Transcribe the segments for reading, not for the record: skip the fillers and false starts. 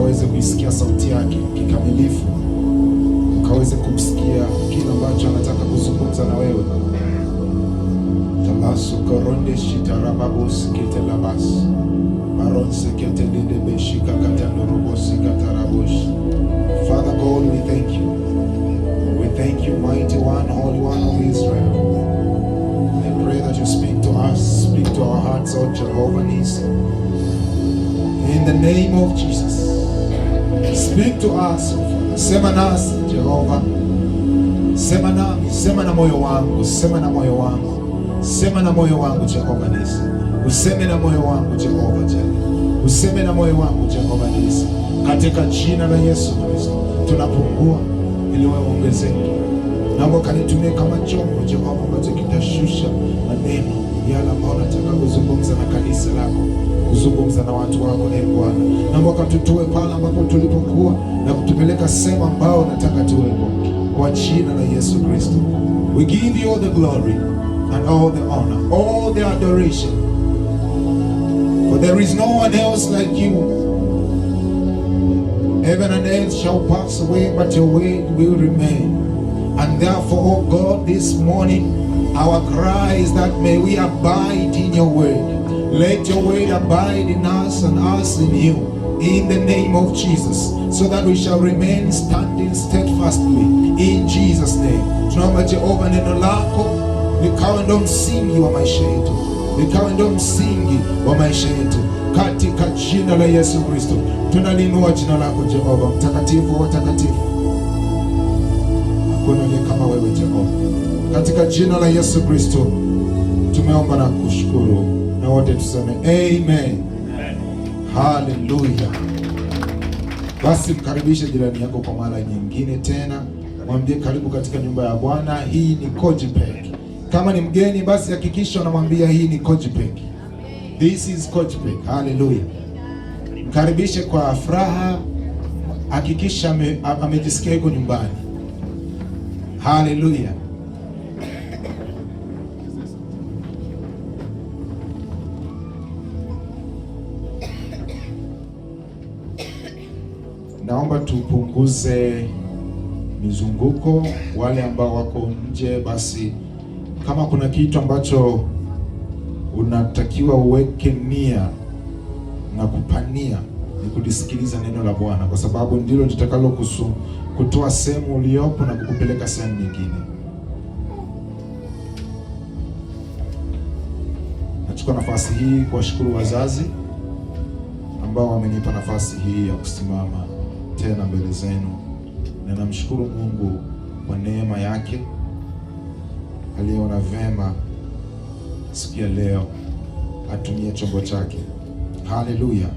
ukaweze kuisikia sauti yake kikamilifu, ukaweze kumsikia kile ambacho anataka kuzungumza na wewe. Talasu koronde shitarababos ketelabas maronse ketelebe shika katandorobosi katarabosh. Father God, we thank you. We thank you, mighty one, holy one of Israel. I pray that you speak to us, speak to our hearts, O Jehovah Nissi. In the name of Jesus, speak to us, O Father. Sema nasi Jehova, sema nami, sema na moyo wangu, sema na moyo wangu, sema na moyo wangu Jehova Nissi. Useme na moyo wangu Jehova Jireh, useme na moyo wangu Jehova Nissi. Katika jina la Yesu Kristo tunapungua ili wewe ongezeke. Naomba kanitumie kama chombo Jehova ambacho kitashusha maneno yale ambayo nataka kuzungumza na kanisa lako, kuzungumza na watu wako. Bwana, naomba katutoe pale ambapo tulipokuwa na kutupeleka sehemu ambao nataka tuwepo, kwa jina la Yesu Kristo. We give you all the glory and all the honor, all the adoration, for there is no one else like you. Heaven and earth shall pass away, but your word will remain. And therefore, oh God, this morning, our cry is that may we abide in your word. Let your word abide in us and us in you, in the name of Jesus, so that we shall remain standing steadfastly in Jesus' name. Tunaomba Jehova, neno lako likawe ndo msingi wa maisha yetu, likawe ndo msingi wa maisha yetu, katika jina la Yesu Kristo. Tunalinua jina lako Jehova, mtakatifu wa takatifu. Hakuna aliye kama wewe Jehova. Katika jina la Yesu Kristo tumeomba na kushukuru, na wote tuseme amen. Haleluya. Basi mkaribishe jirani yako kwa mara nyingine tena, mwambie karibu katika nyumba ya Bwana. Hii ni Kojipek. Kama ni mgeni, basi hakikisha unamwambia hii ni Kojipek. This is Kojipek. Haleluya. Mkaribishe kwa furaha, hakikisha amejisikia yuko nyumbani. Haleluya. Naomba tupunguze mizunguko. Wale ambao wako nje, basi kama kuna kitu ambacho unatakiwa uweke nia na kupania ni kulisikiliza neno la Bwana, kwa sababu ndilo litakalo kutoa sehemu uliopo na kukupeleka sehemu nyingine. Nachukua nafasi hii kuwashukuru wazazi ambao wamenipa nafasi hii ya kusimama tena mbele zenu, na namshukuru Mungu kwa neema yake aliona vema siku ya leo atumie chombo chake. Haleluya.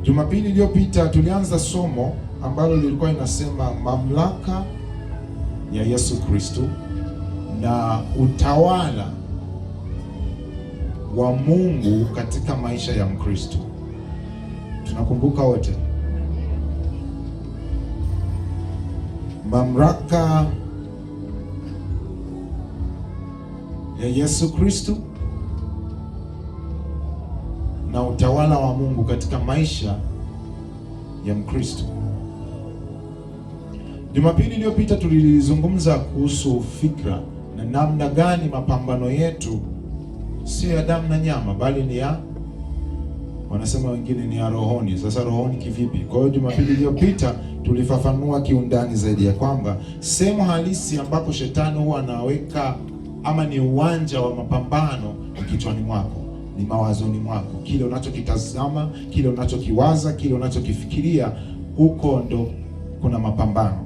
Jumapili iliyopita tulianza somo ambalo lilikuwa linasema mamlaka ya Yesu Kristo na utawala wa Mungu katika maisha ya Mkristo. Tunakumbuka wote mamlaka ya Yesu Kristo na utawala wa Mungu katika maisha ya Mkristo. Jumapili iliyopita tulizungumza kuhusu fikra na namna gani mapambano yetu sio ya damu na nyama, bali ni ya, wanasema wengine ni ya rohoni. Sasa rohoni kivipi? Kwa hiyo Jumapili iliyopita tulifafanua kiundani zaidi ya kwamba sehemu halisi ambapo shetani huwa anaweka ama ni uwanja wa mapambano ni kichwani mwako, ni mawazoni mwako. Kile unachokitazama, kile unachokiwaza, kile unachokifikiria, huko ndo kuna mapambano.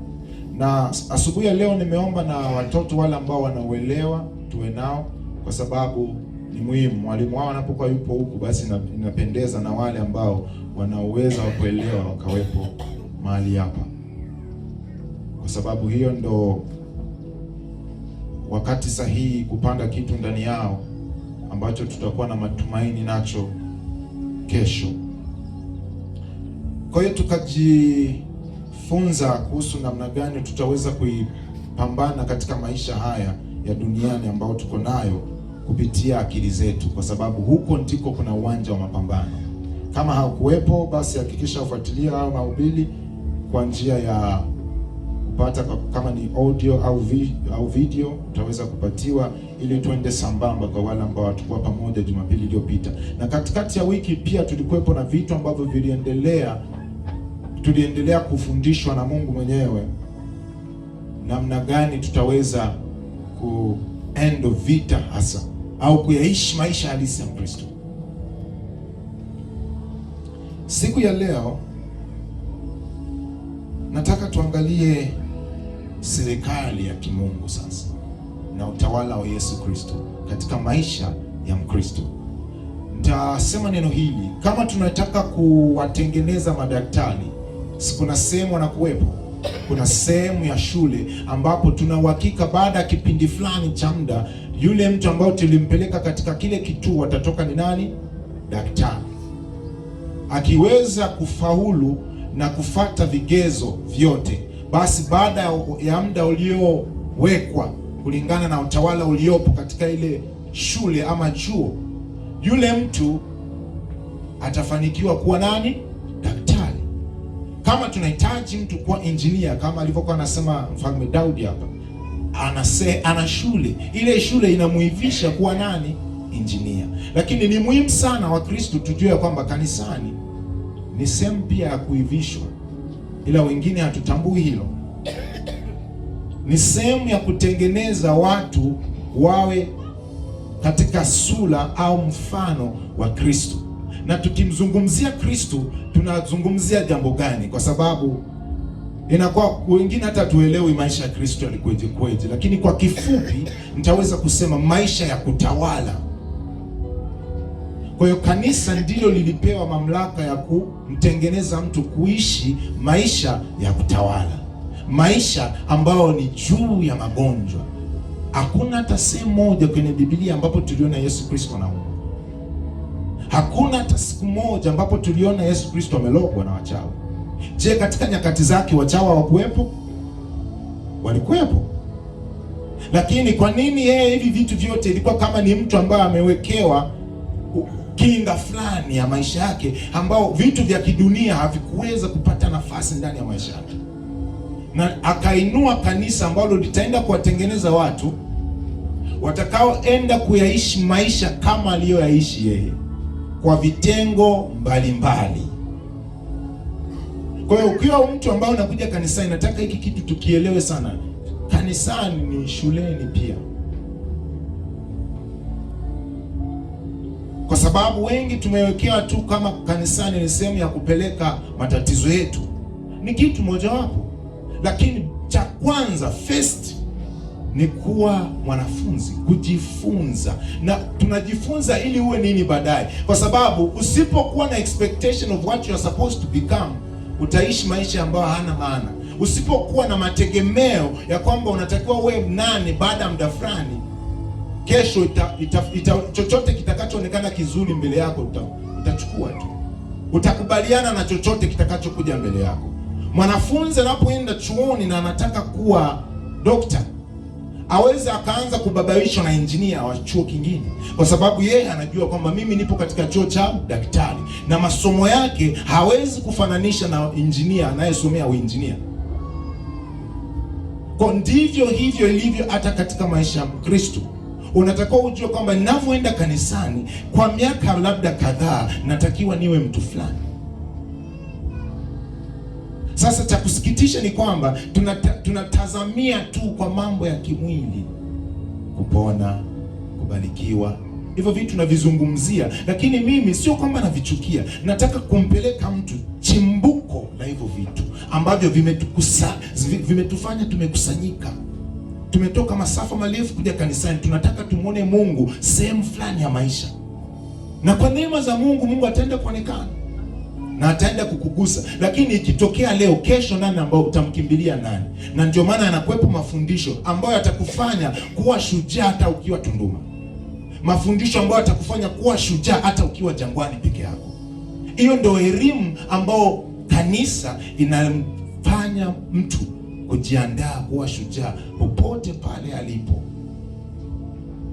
Na asubuhi ya leo nimeomba na watoto wale ambao wanauelewa tuwe nao, kwa sababu ni muhimu. Mwalimu wao anapokuwa yupo huku, basi inapendeza na wale ambao wana uwezo wa kuelewa wakawepo mahali hapa, kwa sababu hiyo ndo wakati sahihi kupanda kitu ndani yao ambacho tutakuwa na matumaini nacho kesho. Kwa hiyo tukajifunza kuhusu namna gani tutaweza kuipambana katika maisha haya ya duniani ambao tuko nayo kupitia akili zetu, kwa sababu huko ndiko kuna uwanja wa mapambano. Kama haukuwepo, basi hakikisha ufuatilia hayo mahubiri kwa njia ya kupata, kama ni audio au video utaweza kupatiwa, ili tuende sambamba kwa wale ambao hatukuwa pamoja Jumapili iliyopita. Na katikati ya wiki pia tulikuwepo na vitu ambavyo tuliendelea kufundishwa na Mungu mwenyewe namna gani tutaweza kuendo vita hasa au kuyaishi maisha halisi ya Kristo. Siku ya leo nataka tuangalie serikali ya kimungu sasa na utawala wa Yesu Kristo katika maisha ya Mkristo. Nitasema neno hili, kama tunataka kuwatengeneza madaktari, kuna sehemu wanakuwepo, kuna sehemu ya shule ambapo tuna uhakika baada ya kipindi fulani cha muda yule mtu ambao tulimpeleka katika kile kituo atatoka ni nani? Daktari. Akiweza kufaulu na kufata vigezo vyote, basi baada ya muda uliowekwa kulingana na utawala uliopo katika ile shule ama chuo, yule mtu atafanikiwa kuwa nani? Daktari. Kama tunahitaji mtu kuwa engineer, kama alivyokuwa anasema Mfalme Daudi hapa, ana shule, ile shule inamuivisha kuwa nani? Engineer. Lakini ni muhimu sana Wakristo tujue kwamba kanisani ni sehemu pia ya kuivishwa, ila wengine hatutambui hilo. Ni sehemu ya kutengeneza watu wawe katika sura au mfano wa Kristo. Na tukimzungumzia Kristo tunazungumzia jambo gani? Kwa sababu inakuwa wengine hata tuelewi maisha ya Kristo yalikuwaje kweje, lakini kwa kifupi nitaweza kusema maisha ya kutawala. Kwa hiyo kanisa ndilo lilipewa mamlaka ya kumtengeneza mtu kuishi maisha ya kutawala, maisha ambayo ni juu ya magonjwa. Hakuna hata sehemu moja kwenye Biblia ambapo tuliona Yesu Kristo anaumwa. Hakuna hata siku moja ambapo tuliona Yesu Kristo amelogwa na wachawi. Je, katika nyakati zake wachawi hawakuwepo? Walikuwepo. Lakini kwa nini yeye hivi vitu vyote ilikuwa kama ni mtu ambaye amewekewa kinga fulani ya maisha yake, ambao vitu vya kidunia havikuweza kupata nafasi ndani ya maisha yake, na akainua kanisa ambalo litaenda kuwatengeneza watu watakaoenda kuyaishi maisha kama aliyoyaishi yeye kwa vitengo mbalimbali. Kwa hiyo ukiwa mtu ambaye unakuja kanisani, nataka hiki kitu tukielewe sana. Kanisani ni shuleni pia, kwa sababu wengi tumewekewa tu kama kanisani ni sehemu ya kupeleka matatizo yetu. Ni kitu mojawapo, lakini cha kwanza first ni kuwa mwanafunzi, kujifunza. Na tunajifunza ili uwe nini baadaye, kwa sababu usipokuwa na expectation of what you are supposed to become, utaishi maisha ambayo hana maana. Usipokuwa na mategemeo ya kwamba unatakiwa uwe nani baada ya muda fulani, kesho chochote kitakachoonekana kizuri mbele yako utachukua tu. Utakubaliana na chochote kitakachokuja mbele yako. Mwanafunzi anapoenda chuoni na anataka kuwa dokta, aweze akaanza kubabaishwa na engineer wa chuo kingine, kwa sababu yeye anajua kwamba mimi nipo katika chuo cha daktari na masomo yake hawezi kufananisha na engineer anayesomea uinjinia. Kwa ndivyo hivyo ilivyo hata katika maisha ya Kristo. Unatakiwa ujue kwamba ninavyoenda kanisani kwa miaka labda kadhaa, natakiwa niwe mtu fulani. Sasa cha kusikitisha ni kwamba tunatazamia tu kwa mambo ya kimwili, kupona, kubarikiwa. Hivyo vitu navizungumzia, lakini mimi sio kwamba navichukia. Nataka kumpeleka mtu chimbuko la hivyo vitu ambavyo vimetufanya tumekusanyika. Tumetoka masafa marefu kuja kanisani. Tunataka tumuone Mungu sehemu fulani ya maisha, na kwa neema za Mungu, Mungu ataenda kuonekana na ataenda kukugusa. Lakini ikitokea leo, kesho nani ambao utamkimbilia nani? Na ndio maana anakuwepo mafundisho ambayo yatakufanya kuwa shujaa hata ukiwa Tunduma, mafundisho ambayo yatakufanya kuwa shujaa hata ukiwa jangwani peke yako. Hiyo ndio elimu ambao kanisa inamfanya mtu kujiandaa kuwa shujaa popote pale alipo.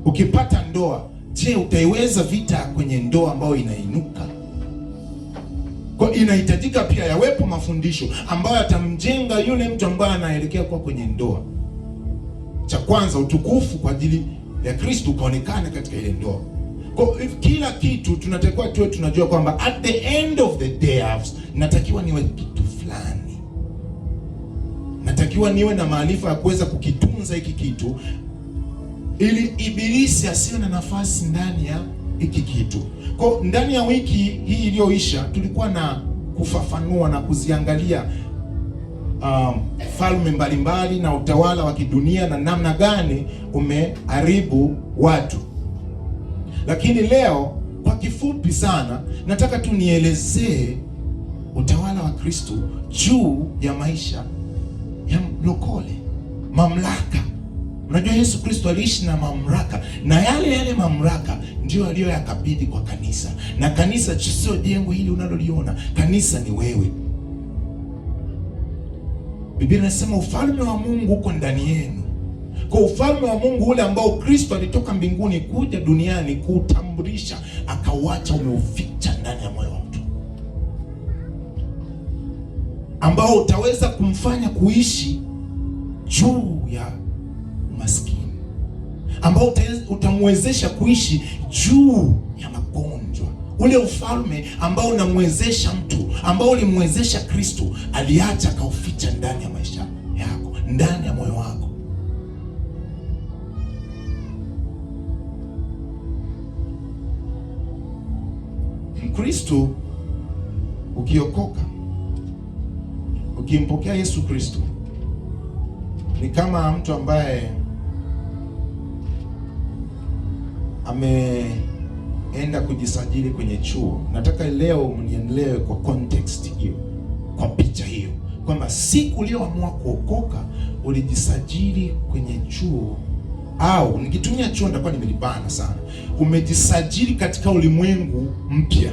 Ukipata ndoa, je, utaiweza vita kwenye ndoa ambayo inainuka? Kwa inahitajika pia yawepo mafundisho ambayo yatamjenga yule mtu ambaye anaelekea kwa kwenye ndoa. Cha kwanza, utukufu kwa ajili ya Kristo ukaonekane katika ile ndoa. Kwa kila kitu tunatakiwa tuwe tunajua kwamba at the end of the day natakiwa niwe kitu fulani. Natakiwa niwe na maarifa ya kuweza kukitunza hiki kitu ili ibilisi asiwe na nafasi ndani ya hiki kitu. Kwa ndani ya wiki hii iliyoisha tulikuwa na kufafanua na kuziangalia falme mbalimbali na utawala wa kidunia na namna gani umeharibu watu. Lakini leo kwa kifupi sana nataka tu nielezee utawala wa Kristo juu ya maisha ya mlokole, mamlaka. Unajua Yesu Kristo aliishi na mamlaka, na yale mamlaka ndio aliyoyakabidhi kwa kanisa. Na kanisa sio jengo hili unaloliona, kanisa ni wewe. Biblia inasema ufalme wa Mungu uko ndani yenu. Kwa ufalme wa Mungu ule ambao Kristo alitoka mbinguni kuja duniani kuutambulisha, akauacha umeuficha ndani ya moyo wa mtu, ambao utaweza kumfanya kuishi juu ya maskini, ambao utamwezesha kuishi juu ya magonjwa. Ule ufalme ambao unamwezesha mtu, ambao ulimwezesha Kristo, aliacha akauficha ndani ya maisha yako, ndani ya moyo wako. Mkristo ukiokoka, ukimpokea Yesu Kristo, ni kama mtu ambaye ameenda kujisajili kwenye chuo. Nataka leo mnielewe kwa context hiyo, kwa picha hiyo, kwamba siku ulioamua kuokoka ulijisajili kwenye chuo, au nikitumia chuo nitakuwa nimelibana sana. Umejisajili katika ulimwengu mpya,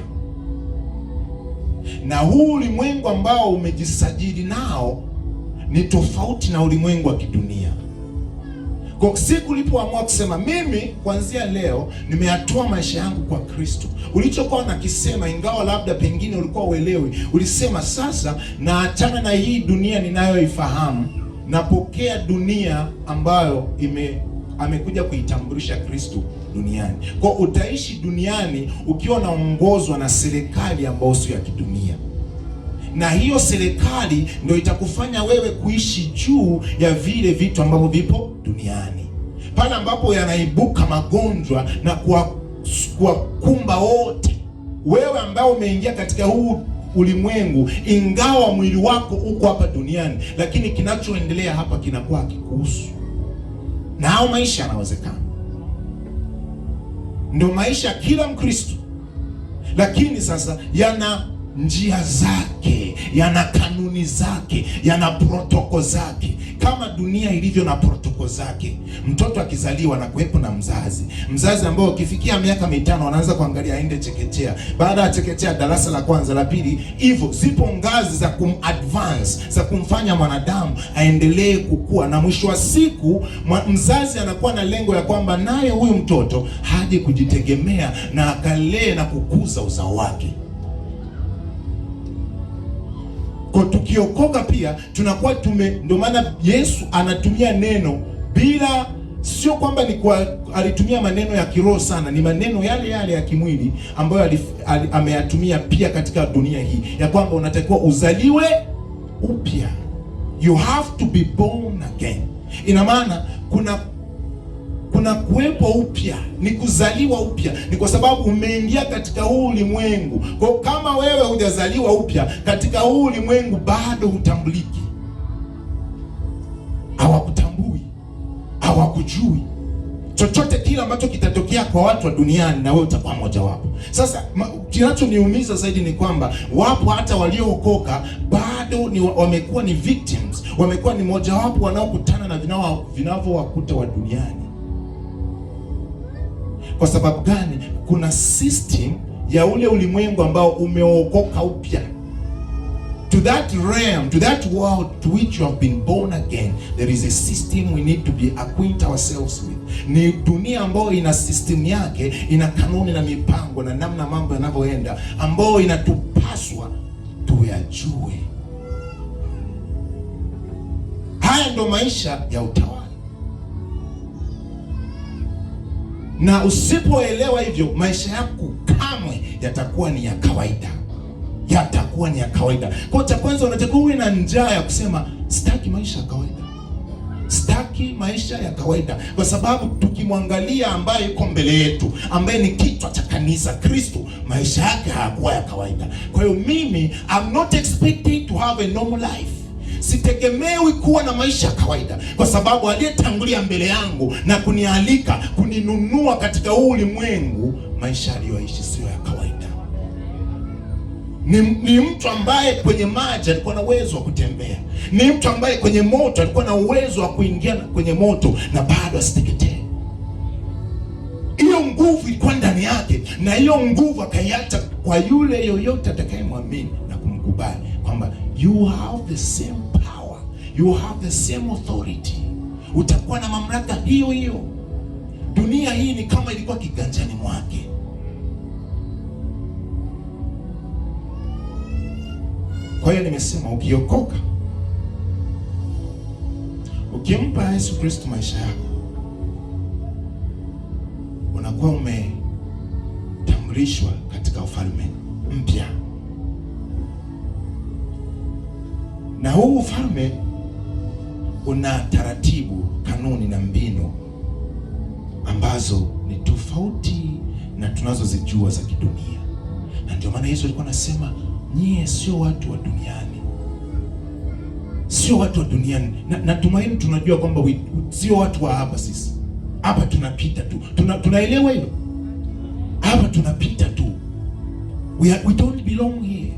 na huu ulimwengu ambao umejisajili nao ni tofauti na ulimwengu wa kidunia. Kwa siku ulipoamua kusema mimi kuanzia leo nimeyatoa maisha yangu kwa Kristo, ulichokuwa nakisema, ingawa labda pengine ulikuwa uelewi, ulisema sasa naachana na hii dunia ninayoifahamu, napokea dunia ambayo amekuja kuitambulisha Kristo duniani. Kwa utaishi duniani ukiwa unaongozwa na serikali ambayo sio ya kidunia, na hiyo serikali ndio itakufanya wewe kuishi juu ya vile vitu ambavyo vipo duniani. Pale ambapo yanaibuka magonjwa na kuwakumba wote, wewe ambao umeingia katika huu ulimwengu, ingawa mwili wako uko hapa duniani, lakini kinachoendelea hapa kinakuwa kikuhusu. Na hao maisha yanawezekana, ndio maisha kila Mkristo, lakini sasa yana njia zake, yana kanuni zake, yana protoko zake, kama dunia ilivyo na protoko zake. Mtoto akizaliwa na kuwepo na mzazi ambao ukifikia miaka 5 anaanza kuangalia aende chekechea, baada ya chekechea darasa la kwanza, la pili, hivyo zipo ngazi za kumadvance, za kumfanya mwanadamu aendelee kukua, na mwisho wa siku mzazi anakuwa na lengo ya kwamba naye huyu mtoto haje kujitegemea na akalee na kukuza uzao wake. Kwa tukiokoka pia tunakuwa ndio maana Yesu anatumia neno bila, sio kwamba ni alitumia maneno ya kiroho sana, ni maneno yale ya kimwili ambayo ameyatumia pia katika dunia hii, ya kwamba unatakiwa uzaliwe upya. You have to be born again. Ina maana kuna kuwepo upya, ni kuzaliwa upya, ni kwa sababu umeingia katika huu ulimwengu. Kwa kama wewe hujazaliwa upya katika huu ulimwengu, bado hutambuliki, hawakutambui, hawakujui. Chochote kile ambacho kitatokea kwa watu wa duniani, na wewe utakuwa mmoja wapo. Sasa kinachoniumiza zaidi ni kwamba wapo hata waliookoka bado wamekuwa ni victims, wamekuwa ni mmoja wapo wanaokutana na vinavyowakuta wa duniani. Kwa sababu gani? Kuna system ya ule ulimwengu ambao umeokoka upya. To that realm, to that world to which you have been born again, there is a system we need to be acquaint ourselves with. Ni dunia ambayo ina system yake, ina kanuni na mipango na namna mambo yanavyoenda, ambayo inatupaswa tuyajue. Haya ndo maisha ya utawala, na usipoelewa hivyo, maisha yako kamwe yatakuwa ni ya kawaida, yatakuwa ni ya kawaida. Kwa cha kwanza, unatakiwa uwe na njaa ya kusema sitaki maisha ya kawaida, sitaki maisha ya kawaida, kwa sababu tukimwangalia ambaye yuko mbele yetu, ambaye ni kichwa cha kanisa, Kristo, maisha yake hayakuwa ya kawaida. Kwa hiyo mimi, I'm not expecting to have a normal life. Sitegemewi kuwa na maisha ya kawaida, kwa sababu aliyetangulia mbele yangu na kunialika kuninunua katika huu ulimwengu, maisha aliyoishi sio ya kawaida. Ni mtu ambaye kwenye maji alikuwa na uwezo wa kutembea. Ni mtu ambaye kwenye moto alikuwa na uwezo wa kuingia kwenye moto na bado asiteketee. Hiyo nguvu ilikuwa ndani yake, na hiyo nguvu akaiacha kwa yule yoyote atakayemwamini na kumkubali kwamba you have the same power, you have the same authority. Utakuwa na mamlaka hiyo hiyo. Dunia hii ni kama ilikuwa kiganjani mwake. Kwa hiyo nimesema, ukiokoka, ukimpa Yesu Kristo maisha yako, unakuwa umetambulishwa katika ufalme mpya. Na huu ufalme una taratibu, kanuni na mbinu ambazo ni tofauti na tunazozijua za kidunia. Na ndio maana Yesu alikuwa anasema, nyie sio watu wa duniani, sio watu wa duniani. Na tumaini tunajua kwamba sio watu wa hapa. Sisi hapa tunapita tu, tunaelewa hilo. Hapa tunapita tu, we don't belong here.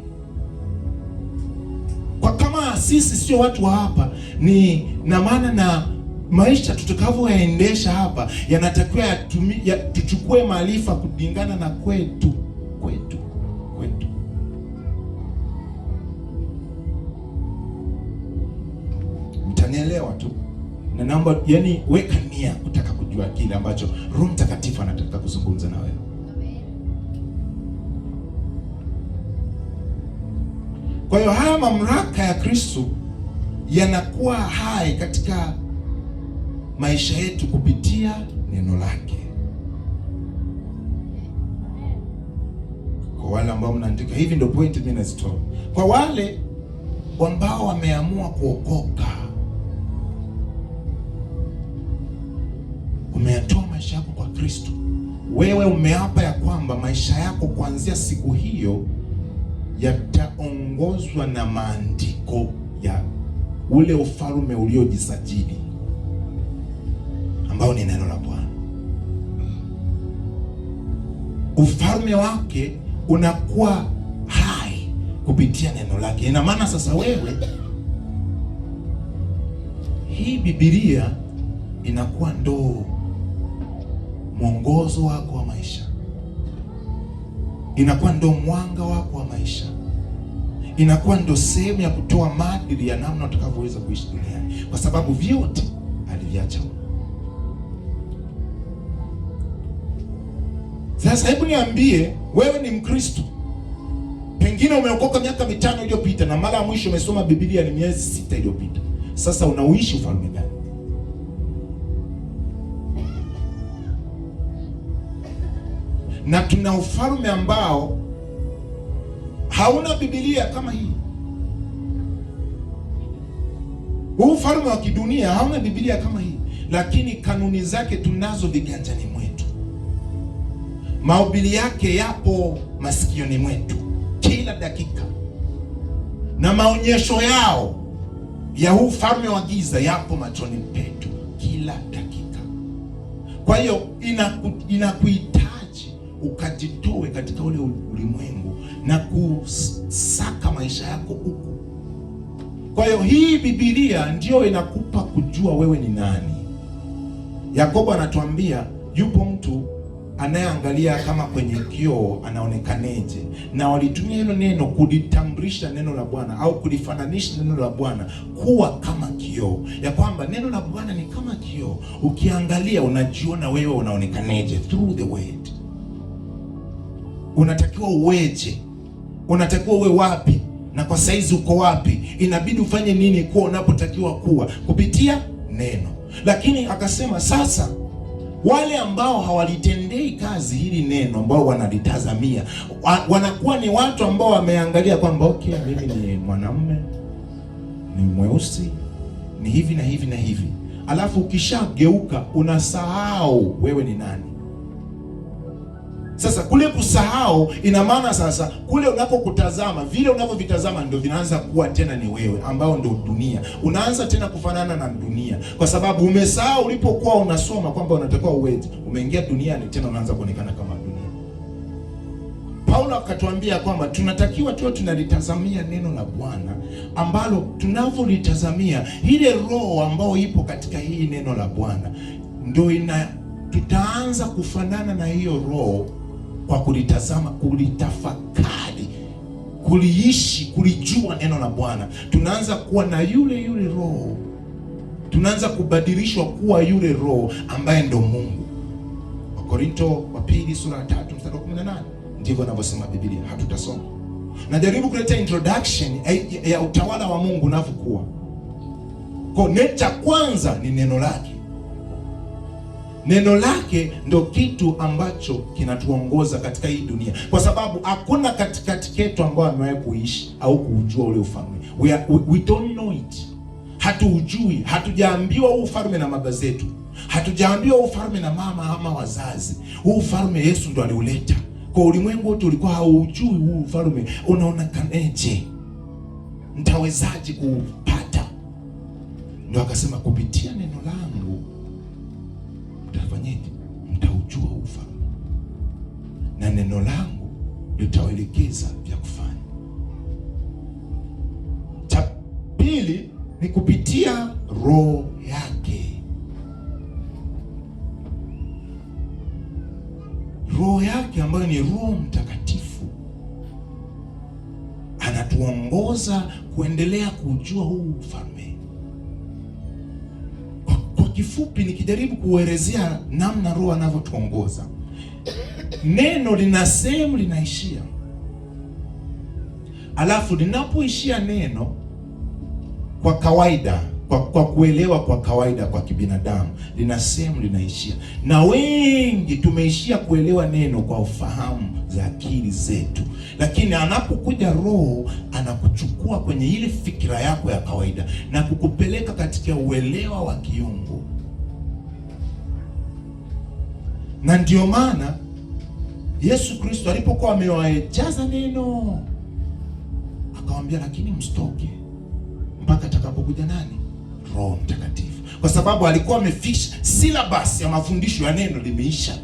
Kwa kama sisi sio watu wa hapa, ni na maana na maisha tutakavyoyaendesha hapa yanatakiwa tuchukue maarifa kulingana na kwetu. Mtanielewa tu, na naomba weka nia kutaka kujua kile ambacho Roho Mtakatifu anataka kuzungumza na wewe. Kwa hiyo haya mamlaka ya Kristo yanakuwa hai katika maisha yetu kupitia neno lake. Kwa wale ambao mnaandika, hivi ndio point mimi nazitoa. Kwa wale ambao wameamua kuokoka, umeyatoa maisha yako kwa Kristo, wewe umeapa ya kwamba maisha yako kuanzia siku hiyo yataongozwa na maandiko ya ule ufalme uliojisajili ambao ni neno la Bwana. Ufalme wake unakuwa hai kupitia neno lake. Ina maana sasa wewe, hii Biblia inakuwa ndo mwongozo wako wa maisha, inakuwa ndo mwanga wako wa maisha, inakuwa ndo sehemu ya kutoa maadili ya namna utakavyoweza kuishi duniani, kwa sababu vyote aliviacha. Sasa hebu niambie, wewe ni Mkristo, pengine umeokoka miaka 5 iliyopita na mara ya mwisho umesoma Biblia ni miezi 6 iliyopita. Sasa unauishi ufalme gani? Na tuna ufalme ambao hauna Biblia kama hii. Huu ufalme wa kidunia hauna Biblia kama hii, lakini kanuni zake tunazo viganjani mwetu. Mahubiri yake yapo masikioni mwetu kila dakika, na maonyesho yao ya huu ufalme wa giza yapo machoni petu kila dakika. Kwa hiyo inakuhitaji ukajitoe katika ule ulimwengu na kusaka maisha yako huko. Kwa hiyo hii Biblia ndio inakupa kujua wewe ni nani. Yakobo anatuambia yupo mtu anayeangalia kama kwenye kioo anaonekaneje, na walitumia hilo neno kulitambulisha neno la Bwana au kulifananisha neno la Bwana kuwa kama kioo, ya kwamba neno la Bwana ni kama kioo. Ukiangalia unajiona wewe unaonekaneje through the word. Unatakiwa uweje, unatakiwa uwe wapi na kwa saizi uko wapi, inabidi ufanye nini kuwa unapotakiwa kuwa kupitia neno. Lakini akasema sasa wale ambao hawalitendei kazi hili neno, ambao wanalitazamia, wanakuwa ni watu ambao wameangalia kwamba okay, mimi ni mwanamume, ni mweusi, ni hivi na hivi na hivi, alafu ukishageuka unasahau wewe ni nani. Sasa kule kusahau ina maana sasa kule unapokutazama, vile unavyovitazama ndio vinaanza kuwa tena ni wewe, ambao ndio dunia. Unaanza tena kufanana na dunia kwa sababu umesahau ulipokuwa unasoma kwamba unatakiwa uweje. Umeingia duniani tena unaanza kuonekana kama dunia. Paulo akatuambia kwamba tunatakiwa tuwe tunalitazamia neno la Bwana, ambalo tunavyolitazamia ile roho ambayo ipo katika hii neno la Bwana ndio tutaanza kufanana na hiyo roho kwa kulitazama, kulitafakari, kuliishi, kulijua neno la Bwana. Tunaanza kuwa na yule roho, tunaanza kubadilishwa kuwa yule roho ambaye ndo Mungu. Wakorinto wa pili sura ya 3 mstari wa 18 ndivyo anavyosema Biblia. Hatutasoma, najaribu kuleta introduction ya utawala wa Mungu unavyokuwa. Kwa neta kwanza ni neno lake. Neno lake ndo kitu ambacho kinatuongoza katika hii dunia, kwa sababu hakuna katikati yetu ambao amewahi kuishi au kuujua ule ufalme. We don't know it. Hatuujui, hatujaambiwa huu ufalme na baba zetu, hatujaambiwa huu ufalme na mama ama wazazi. Huu ufalme Yesu ndo aliuleta kwa ulimwengu wote, ulikuwa haujui huu ufalme unaonekanaje, nitawezaje kuupata? Ndo akasema kupitia neno langu mtafanyaje? Mtaujua ufalme, na neno langu litawaelekeza vya kufanya. Cha pili ni kupitia roho yake. Roho yake ambayo ni Roho Mtakatifu anatuongoza kuendelea kujua huu ufalme. Kifupi nikijaribu kuelezea namna roho anavyotuongoza, neno lina sehemu linaishia, alafu linapoishia neno kwa kawaida, kwa kuelewa kwa kawaida kwa kibinadamu, lina sehemu linaishia, na wengi tumeishia kuelewa neno kwa ufahamu za akili zetu. Lakini anapokuja roho anakuchukua kwenye ile fikira yako ya kawaida na kukupeleka katika uelewa wa kiungu. Na ndio maana Yesu Kristo alipokuwa amewajaza neno akawaambia, lakini msitoke mpaka atakapokuja nani? Roho Mtakatifu. Kwa sababu alikuwa amefisha syllabus ya mafundisho ya neno limeisha.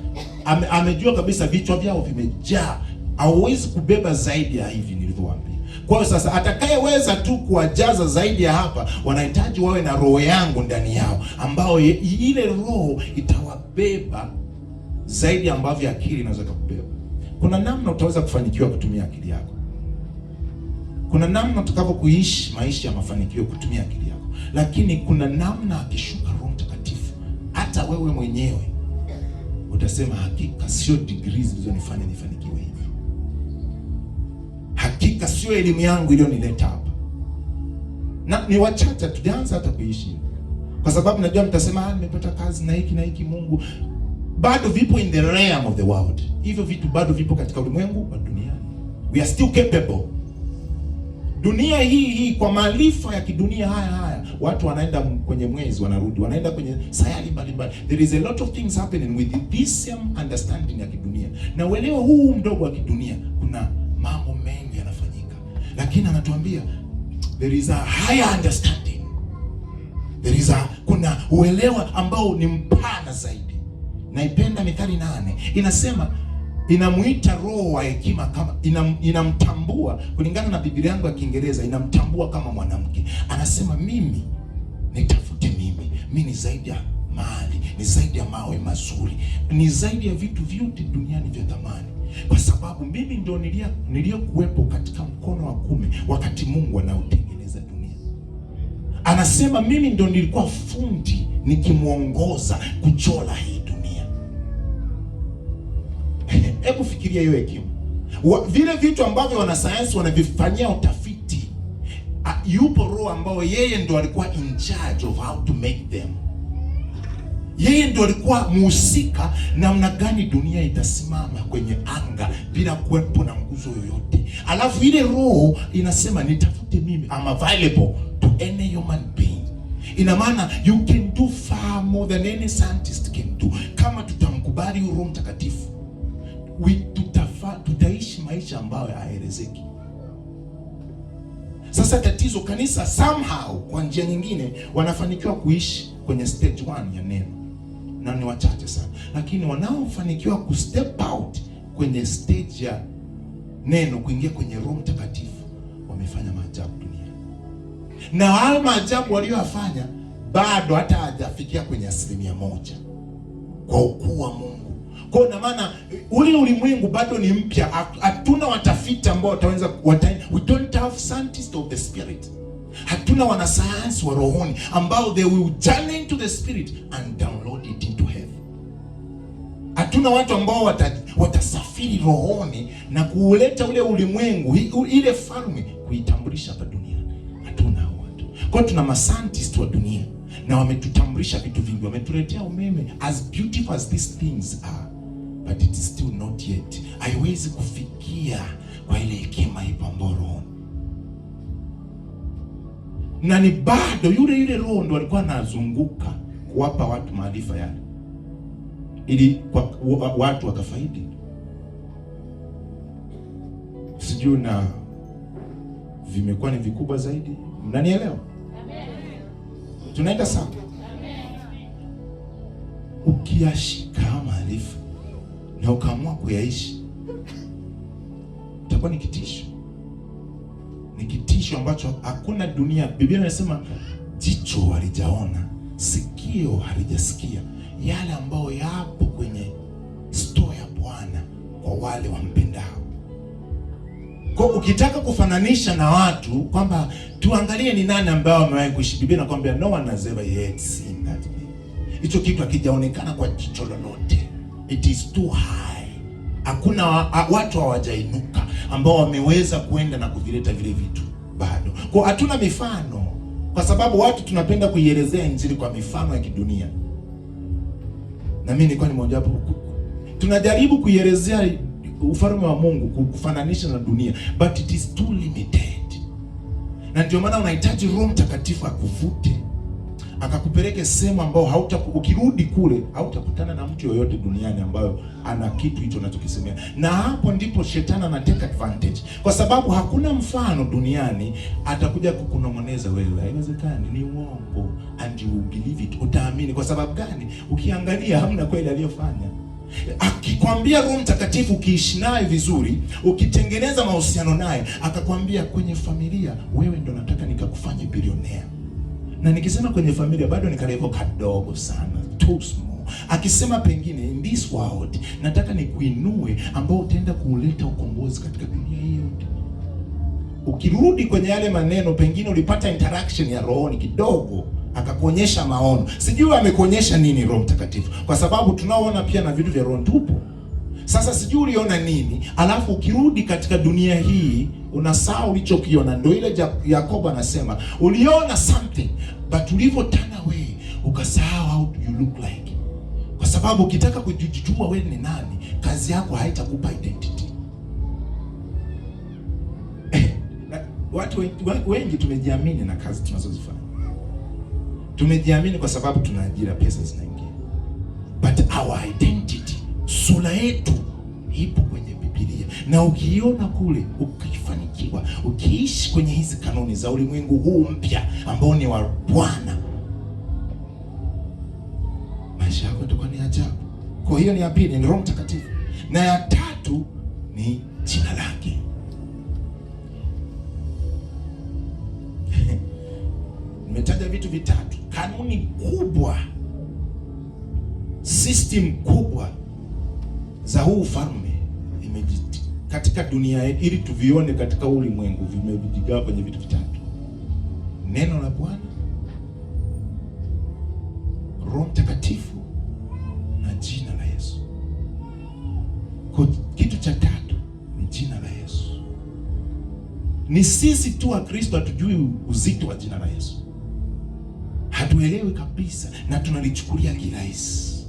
Amejua kabisa vichwa vyao vimejaa, hauwezi kubeba zaidi ya hivi nilivyowaambia. Kwa hiyo sasa atakayeweza tu kuwajaza zaidi ya hapa, wanahitaji wawe na roho yangu ndani yao, ambao ile roho itawabeba zaidi ambavyo akili inaweza kubeba. Kuna namna utaweza kufanikiwa kutumia akili yako. Kuna namna utakavyokuishi maisha ya mafanikio kutumia akili yako. Lakini kuna namna akishuka Roho Mtakatifu, hata wewe mwenyewe utasema hakika sio degrees zilizonifanya nifanikiwe hivi. Hakika sio elimu yangu iliyonileta hapa. Na ni wachache tulianza hata kuishi. Kwa sababu najua mtasema nimepata kazi na hiki na hiki. Mungu bado vipo in the realm of the world. Hivyo vitu bado vipo katika ulimwengu wa dunia. We are still capable. Dunia hii kwa maarifa ya kidunia haya watu wanaenda kwenye mwezi wanarudi, wanaenda kwenye sayari mbalimbali. There is a lot of things happening with this same understanding ya kidunia. Na uelewa huu mdogo wa kidunia, kuna mambo mengi yanafanyika. Lakini anatuambia there is a higher understanding. Kuna uelewa ambao ni mpana zaidi. Naipenda Mithali 8. Inasema inamuita roho wa hekima kama inamtambua, kulingana na Biblia yangu ya Kiingereza, inamtambua kama mwanamke. Anasema mimi nitafute mimi ni zaidi ya mali, ni zaidi ya mawe mazuri, ni zaidi ya vitu vyote duniani vya thamani, kwa sababu mimi ndio niliyokuwepo katika mkono wa kume wakati Mungu anautengeneza dunia. Anasema mimi ndio nilikuwa fundi nikimuongoza kuchora hii dunia. Hebu fikiria hiyo hekima. Vile vitu ambavyo wanasayansi wanavifanyia utafiti yupo roho ambao yeye ndo alikuwa in charge of how to make them. Yeye ndo alikuwa muhusika namna gani dunia itasimama kwenye anga bila kuwepo na nguzo yoyote. Alafu ile roho inasema nitafute mimi, I'm available to any human being. Ina maana you can do far more than any scientist can do. Kama tutamkubali Roho Mtakatifu, tutaishi maisha ambayo hayaelezeki. Sasa tatizo, kanisa somehow kwa njia nyingine wanafanikiwa kuishi kwenye stage 1 ya neno, na ni wachache sana, lakini wanaofanikiwa ku step out kwenye stage ya neno, kuingia kwenye Roho Mtakatifu, wamefanya maajabu duniani. Na hayo maajabu waliyofanya bado hata hajafikia kwenye 1% kwa ukuu wa Mungu. Kwa na maana ule ulimwengu bado ni mpya. Hatuna watafiti ambao wataweza we don't have scientists of the spirit. Hatuna wanasayansi wa rohoni ambao they will journey into the spirit and download it into heaven. Hatuna watu ambao watasafiri rohoni na kuuleta ule ulimwengu, ile falme, kuitambulisha hapa duniani. Hatuna watu. Kwa tuna mascientists wa dunia na wametutambulisha vitu vingi, wametuletea umeme. As beautiful as these things are, but it is still not yet. Haiwezi kufikia kwa ile hekima ipo rohoni. Na ni bado yule roho ndo alikuwa anazunguka kuwapa watu maarifa yale, ili watu wakafaidi. Sijui na vimekuwa ni vikubwa zaidi. Mnanielewa? Amen. Tunaenda sawa? Amen. Ukiyashika maarifa na ukaamua kuyaishi, itakuwa ni kitisho. Ni kitisho ambacho hakuna dunia. Biblia inasema jicho halijaona, sikio halijasikia yale ambayo yapo kwenye store ya Bwana kwa wale wampendao. Kwa ukitaka kufananisha na watu kwamba tuangalie ni nani ambao wamewahi kuishi, Biblia inakwambia no one has ever yet seen that. Hicho kitu hakijaonekana kwa jicho lolote. It is too high. Hakuna watu hawajainuka ambao wameweza kwenda na kuvileta vile vitu bado. Kwa hatuna mifano, kwa sababu watu tunapenda kuielezea injili kwa mifano ya kidunia. Na mimi nilikuwa ni mmoja wapo. Tunajaribu kuielezea ufalme wa Mungu kufananisha na dunia, but it is too limited. Na ndio maana unahitaji Roho Mtakatifu akuvute, akakupeleke sehemu ambao ukirudi kule hautakutana na mtu yoyote duniani ambayo ana kitu hicho unachokisemea. Na hapo ndipo shetani anateka advantage, kwa sababu hakuna mfano duniani atakuja kukunong'oneza wewe. Haiwezekani, ni uongo, and you will believe it. Utaamini. Kwa sababu gani? Ukiangalia hamna kweli aliyofanya. Akikwambia Roho Mtakatifu, ukiishi naye vizuri, ukitengeneza mahusiano naye, akakwambia kwenye familia, wewe ndo nataka nikakufanye bilionea. Na nikisema kwenye familia bado ni kalevo kadogo sana, too small. Akisema pengine in this world nataka nikuinue, ambao utaenda kuleta ukombozi katika dunia hii yote. Ukirudi kwenye yale maneno, pengine ulipata interaction ya rohoni kidogo, akakuonyesha maono. Sijui amekuonyesha nini Roho Mtakatifu, kwa sababu tunaoona pia na vitu vya roho tupo. Sasa sijui uliona nini, alafu ukirudi katika dunia hii unasahau ulichokiona. Ndio ile Yakobo anasema uliona something but ulivyoturn away ukasahau how you look like. Kwa sababu ukitaka kujijua wewe ni nani, kazi yako haitakupa identity. Watu wengi tumejiamini na kazi tunazozifanya. Tumejiamini kwa sababu tuna ajira, pesa zinaingia. But our identity, sura yetu ipo kwenye Biblia. Na ukiiona kule, ukifanikiwa, ukiishi kwenye hizi kanuni za ulimwengu huu mpya ambao ni wa Bwana, maisha yako yatakuwa ni ajabu. Kwa hiyo ni ya pili, ni Roho Mtakatifu. Na ya tatu ni jina lake. Nimetaja vitu vitatu, kanuni kubwa, system kubwa za huu ufalme katika dunia ili tuvione katika ulimwengu, vimejigawa kwenye vitu vitatu: neno la Bwana, Roho Mtakatifu na jina la Yesu. Kwa kitu cha tatu ni jina la Yesu. Ni sisi tu wa Kristo hatujui uzito wa jina la Yesu, hatuelewi kabisa na tunalichukulia kirahisi.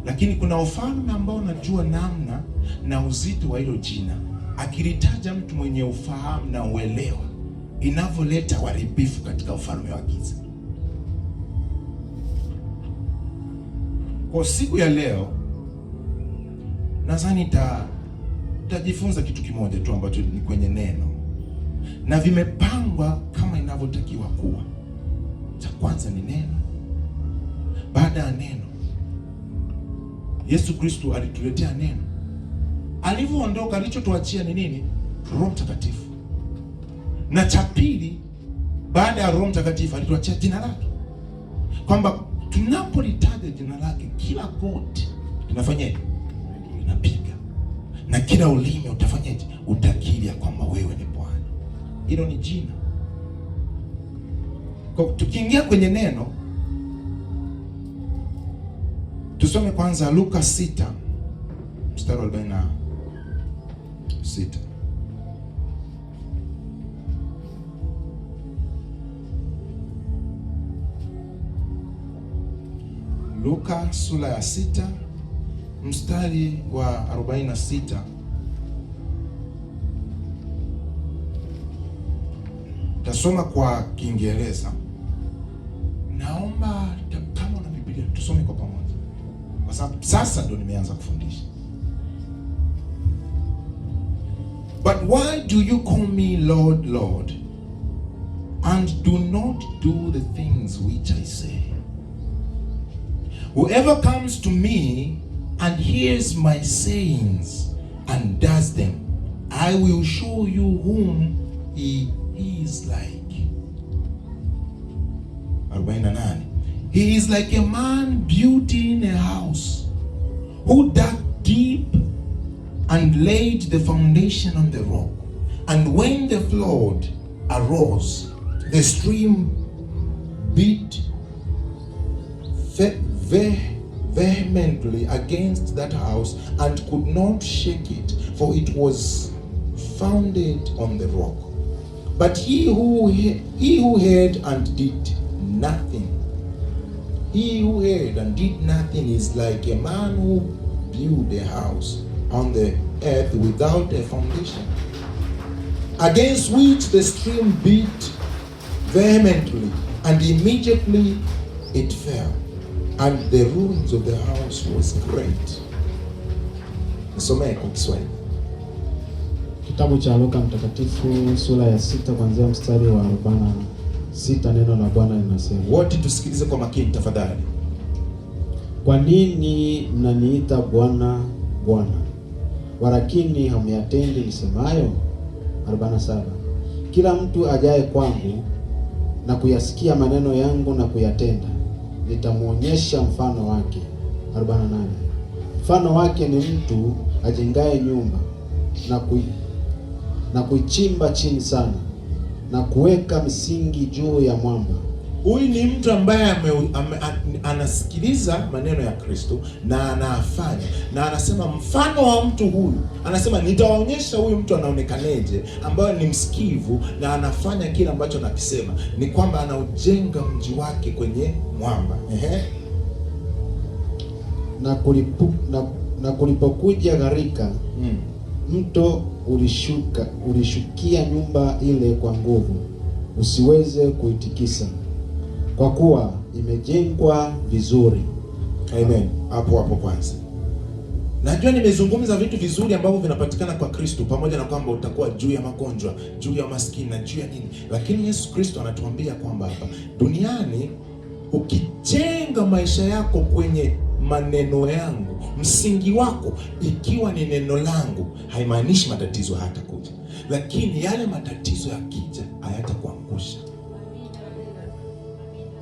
Lakini kuna ufalme ambao unajua namna na uzito wa hilo jina, akilitaja mtu mwenye ufahamu na uelewa, inavyoleta uharibifu katika ufalme wa giza. Kwa siku ya leo nadhani tutajifunza kitu kimoja tu ambacho ni kwenye neno na vimepangwa kama inavyotakiwa kuwa. Cha kwanza ni neno. Baada ya neno, Yesu Kristo alituletea neno. Alivyoondoka, alichotuachia ni nini? Roho Mtakatifu. Na cha pili, baada ya Roho Mtakatifu alituachia jina lake, kwamba tunapolitaja jina lake kila goti linafanyaje? Linapiga, na kila ulimi utafanyaje? Utakiri kwamba wewe ni Bwana. Hilo ni jina. Kwa tukiingia kwenye neno, tusome kwanza Luka 6 mstari wa 46. Luka sura ya 6 mstari wa 46. Tasoma kwa Kiingereza. Naomba kama una Biblia tusome kwa pamoja, kwa sababu sasa ndo nimeanza kufundisha. But why do you call me Lord, Lord, and do not do the things which I say? Whoever comes to me and hears my sayings and does them, I will show you whom he is like. 48. He is like a man building a house, who dug deep and laid the foundation on the rock. And when the flood arose, the stream beat vehemently against that house and could not shake it, for it was founded on the rock. But he who heard and did nothing, he who heard and did nothing is like a man who built a house on the earth without a foundation, against which the stream beat vehemently, and immediately it fell, and the ruins of the house was great. Nisomee kwa Kiswahili. Kitabu cha Luka Mtakatifu sura ya 6 kuanzia mstari wa 46. Neno la Bwana linasema. Wote tusikilize kwa makini tafadhali. Kwa nini mnaniita Bwana, Bwana, walakini hamyatendi nisemayo? 47. Kila mtu ajaye kwangu na kuyasikia maneno yangu na kuyatenda, nitamuonyesha mfano wake. 48. Mfano wake ni mtu ajengaye nyumba na kuichimba chini sana na kuweka msingi juu ya mwamba. Huyu ni mtu ambaye anasikiliza maneno ya Kristo na anafanya, na anasema mfano wa mtu huyu, anasema nitawaonyesha huyu mtu anaonekaneje, ambaye ni msikivu na anafanya kile ambacho nakisema, ni kwamba anaujenga mji wake kwenye mwamba. Na kulipokuja gharika, mto ulishukia nyumba ile kwa nguvu, usiweze kuitikisa, kwa kuwa imejengwa vizuri. Amen. Hapo kwanza, najua nimezungumza vitu vizuri ambavyo vinapatikana kwa Kristo, pamoja na kwamba utakuwa juu ya magonjwa, juu ya maskini na juu ya nini, lakini Yesu Kristo anatuambia kwamba hapa duniani ukijenga maisha yako kwenye maneno yangu, msingi wako ikiwa ni neno langu, haimaanishi matatizo hayatakuja, lakini yale matatizo yakija hayatakuangusha.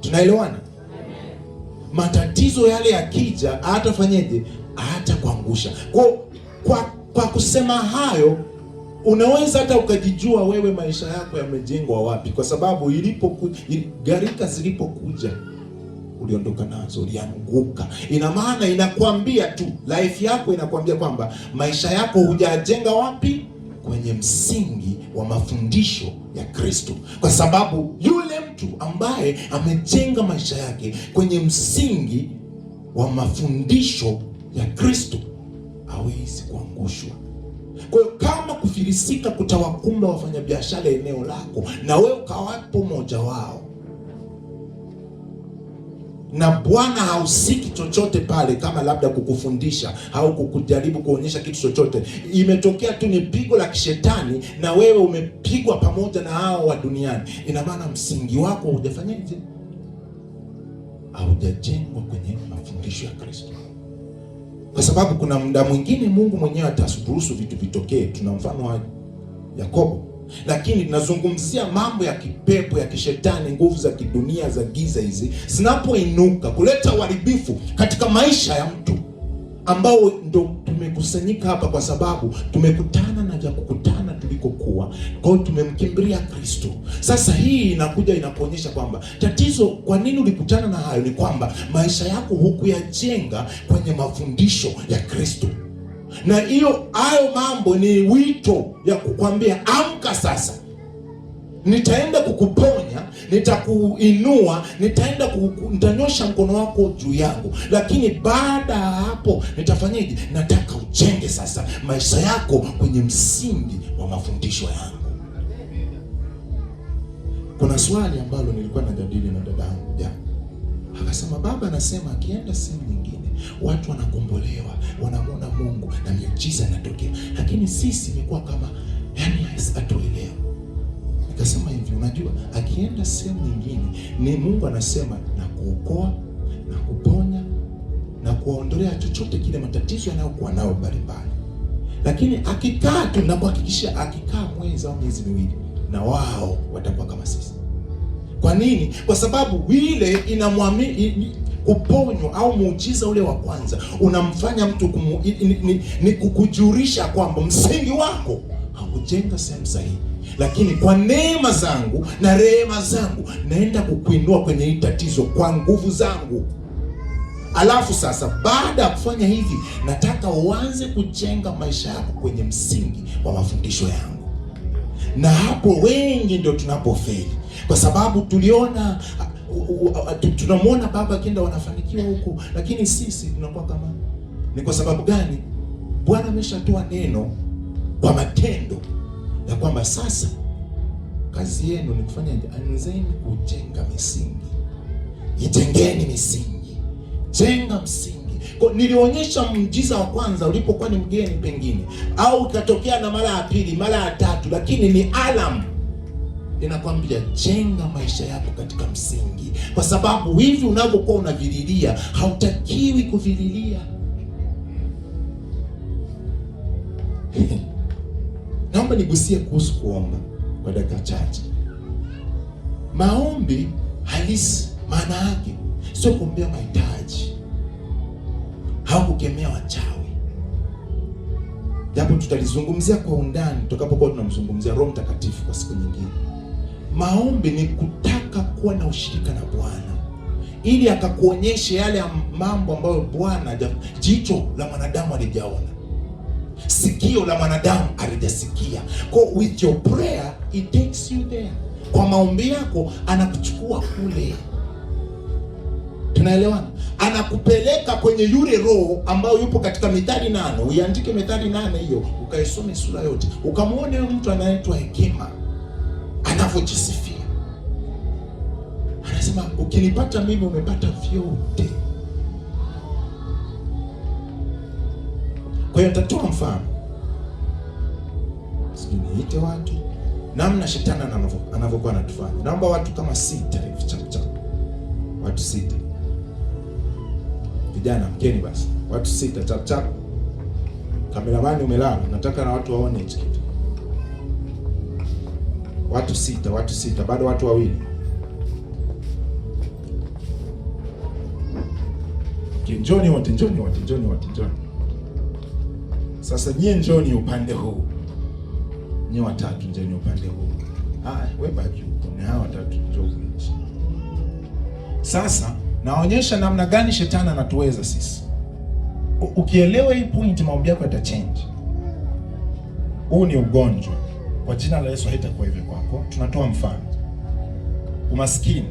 Tunaelewana? Matatizo yale yakija hayatafanyeje? Hayatakuangusha. Kwa kusema hayo, unaweza hata ukajijua wewe maisha yako yamejengwa wapi, kwa sababu gharika zilipokuja uliondoka nazo, ulianguka. Ina maana inakwambia tu, life yako inakwambia kwamba maisha yako hujajenga wapi? kwenye msingi wa mafundisho ya Kristo, kwa sababu yule mtu ambaye amejenga maisha yake kwenye msingi wa mafundisho ya Kristo hawezi kuangushwa. Kwa hiyo kama kufilisika kutawakumba wafanyabiashara eneo lako, na wewe ukawapo mmoja wao, na Bwana hausiki chochote pale, kama labda kukufundisha au kukujaribu kuonyesha kitu chochote, imetokea tu ni pigo la kishetani na wewe umepigwa pamoja na hao wa duniani, ina maana msingi wako hujafanyaje? Haujajengwa kwenye mafundisho ya Kristo. Kwa sababu kuna muda mwingine Mungu mwenyewe atasuruhusu vitu vitokee. Tuna mfano wa Yakobo, lakini tunazungumzia mambo ya kipepo, ya kishetani, nguvu za kidunia za giza hizi zinapoinuka kuleta uharibifu katika maisha ya mtu, ambao ndo tumekusanyika hapa kwa sababu tumekutana na vya kukutana tulikokuwa. Kwa hiyo tumemkimbilia Kristo. Sasa hii inakuja inakuonyesha kwamba tatizo, kwa nini ulikutana na hayo, ni kwamba maisha yako hukuyajenga kwenye mafundisho ya Kristo. Na hayo mambo ni wito ya kukwambia, amka sasa, nitaenda kukuponya, nitakuinua, nitanyosha mkono wako juu yangu, lakini baada ya hapo nitafanyaje? Nataka ujenge sasa maisha yako kwenye msingi wa mafundisho yangu. Kuna swali ambalo nilikuwa najadili na dadangu jana, akasema baba anasema akienda sehemu nyingine watu wanakombolewa, wanamwona Mungu na miujiza inatokea, lakini sisi imekuwa kama hatuelewi. Nikasema hivi, unajua akienda sehemu nyingine ni Mungu anasema na kuokoa na kuponya na kuondolea chochote kile matatizo yanayokuwa nao mbalimbali, lakini akikaa tu na kuhakikisha akikaa mwezi au miezi miwili na wao watakuwa kama sisi. Kwa nini? Kwa sababu ile inamwamini kuponywa au muujiza ule wa kwanza unamfanya mtu ni kukujulisha kwamba msingi wako haukujenga sehemu sahihi, lakini kwa neema zangu na rehema zangu naenda kukuinua kwenye hili tatizo kwa nguvu zangu. Alafu sasa baada ya kufanya hivi, nataka uanze kujenga maisha yako kwenye msingi wa mafundisho yangu. Na hapo wengi ndio tunapofeli, kwa sababu tuliona tunamwona baba akienda wanafanikiwa huko, lakini sisi tunakuwa kama, ni kwa sababu gani? Bwana ameshatoa neno kwa matendo ya kwamba sasa kazi yenu ni kufanya, anzeni kujenga misingi. Ijengeni misingi, jenga msingi. Kwa nilionyesha muujiza wa kwanza ulipokuwa ni mgeni pengine, au ukatokea na mara ya pili, mara ya tatu, lakini ni alamu inakwambia jenga maisha yako katika msingi, kwa sababu hivi unavyokuwa unavililia hautakiwi kuvililia. Naomba nigusie kuhusu kuomba kwa dakika chache. Maombi halisi maana yake sio kuombea mahitaji au kukemea wachawi, japo tutalizungumzia kwa undani tutakapokuwa tunamzungumzia Roho Mtakatifu kwa siku nyingine. Maombi ni kutaka kuwa na ushirika na Bwana ili akakuonyeshe yale mambo ambayo Bwana, jicho la mwanadamu halijaona, sikio la mwanadamu halijasikia. Kwa with your prayer it takes you there. Kwa maombi yako anakuchukua kule. Tunaelewana? Anakupeleka kwenye yule roho ambayo yupo katika Mithali 8. Uiandike Mithali 8 hiyo, ukaisome sura yote, ukamwone huyo mtu anaitwa Hekima anavyojisifia. Anasema ukinipata mimi umepata vyote. Kwa hiyo nitatoa mfano, sijui niite watu namna shetani anavyokuwa anatufanya. Naomba watu kama 6 hivi chap. Watu 6. Vijana mkeni basi. Watu 6 chap. Kameramani umelala, nataka na watu waone hichi kitu. Watu 6, bado watu 2. Njoni wote. Sasa nyie njoni upande huu. Nyie 3 njoni upande huu. Wewe baki huko. Na hao 3 njoni. Sasa naonyesha namna gani shetani anatuweza sisi. Ukielewa hii point, maombi yako yatachange. huu ni ugonjwa. Kwa jina la Yesu haitakuwa hivyo kwako. Tunatoa mfano. Umaskini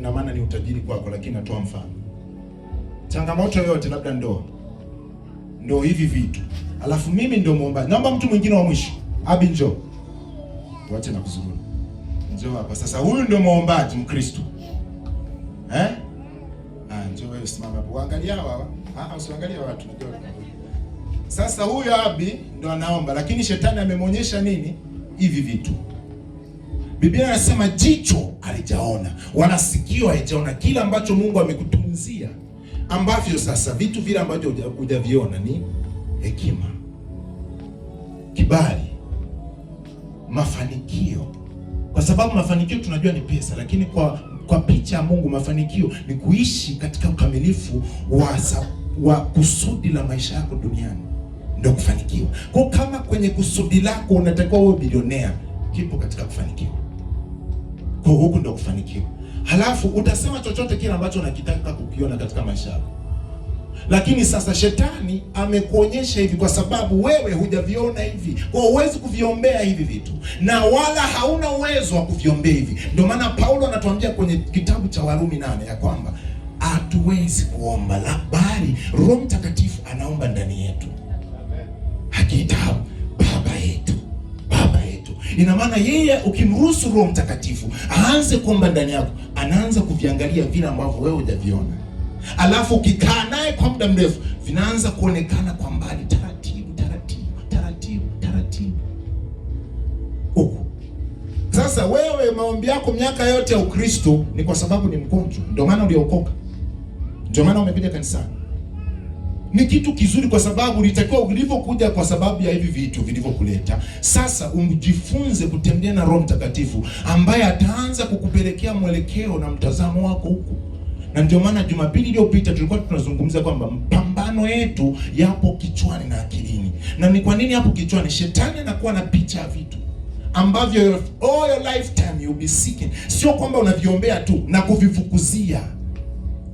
na maana ni utajiri kwako, lakini natoa mfano. Changamoto yoyote, labda ndio hivi vitu. Alafu mimi ndio muombaji. Naomba mtu mwingine wa mwisho. Abi njoo. Wacha na kuzungumza. Njoo hapa. Sasa huyu ndio muombaji Mkristo. Njoo wewe, simama hapo. Angalia hawa. Usiangalie watu. Sasa huyu Abi ndo anaomba, lakini shetani amemwonyesha nini? Hivi vitu. Biblia inasema jicho halijaona wala sikio halijaona kila ambacho Mungu amekutunzia, ambavyo sasa vitu vile ambavyo hujaviona ni hekima, kibali, mafanikio. Kwa sababu mafanikio tunajua ni pesa, lakini kwa picha ya Mungu mafanikio ni kuishi katika ukamilifu wa kusudi la maisha yako duniani, ndio kufanikiwa. Kwa kama kwenye kusudi lako unatakiwa uwe bilionea, kipo katika kufanikiwa. Kwa huku ndio kufanikiwa. Halafu utasema chochote kile ambacho unakitaka kukiona katika maisha yako. Lakini sasa shetani amekuonyesha hivi kwa sababu wewe hujaviona hivi. Kwa huwezi kuviombea hivi vitu na wala hauna uwezo wa kuviombea hivi. Ndio maana Paulo anatuambia kwenye kitabu cha Warumi 8 ya kwamba hatuwezi kuomba bali Roho Mtakatifu anaomba ndani yetu. Akiita Baba yetu. Ina maana yeye ukimruhusu Roho Mtakatifu aanze kuomba ndani yako, anaanza kuviangalia vile ambavyo wewe hujaviona. Alafu ukikaa naye kwa muda mrefu, vinaanza kuonekana kwa mbali, taratibu. Huko. Sasa wewe maombi yako miaka yote ya Ukristo ni kwa sababu ni mgonjwa. Ndio maana uliokoka. Ndio maana umekuja kanisani. Ni kitu kizuri kwa sababu ulitakiwa ulivyokuja kwa sababu ya hivi vitu vilivyokuleta. Sasa ujifunze kutembea na Roho Mtakatifu ambaye ataanza kukupelekea mwelekeo na mtazamo wako huku. Na ndio maana Jumapili iliyopita tulikuwa tunazungumza kwamba mpambano yetu yapo kichwani na akilini. Na ni kwa nini hapo kichwani? Shetani anakuwa na picha ya vitu ambavyo all your lifetime you'll be seeking. Sio kwamba unaviombea tu na kuvifukuzia.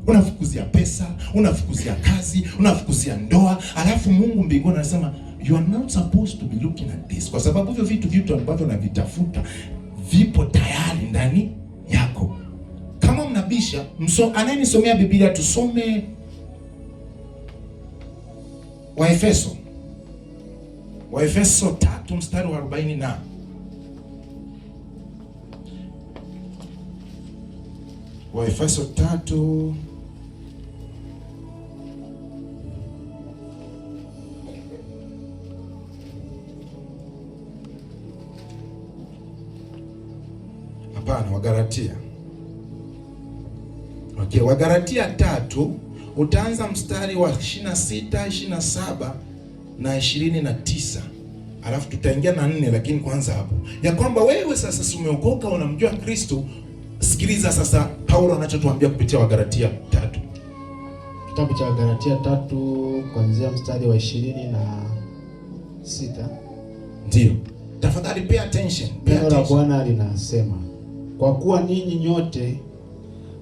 Unafukuzia pesa, unafukuzia kazi, unafukuzia ndoa, alafu Mungu mbinguni anasema you are not supposed to be looking at this, kwa sababu hivyo vitu ambavyo unavitafuta vipo tayari ndani yako. Kama mnabisha, anayenisomea Biblia tusome Waefeso 3 mstari wa 40 na Waefeso 3 Wagalatia. Okay, Wagalatia 3 utaanza mstari wa 26, 27 na 29. Alafu tutaingia na 4, lakini kwanza hapo. Ya kwamba wewe sasa umeokoka, unamjua Kristo. Sikiliza sasa Paulo anachotuambia kupitia Wagalatia 3. Kitabu cha Wagalatia 3 kuanzia mstari wa 26. Ndio. Tafadhali pay attention. Neno la Bwana linasema, kwa kuwa ninyi nyote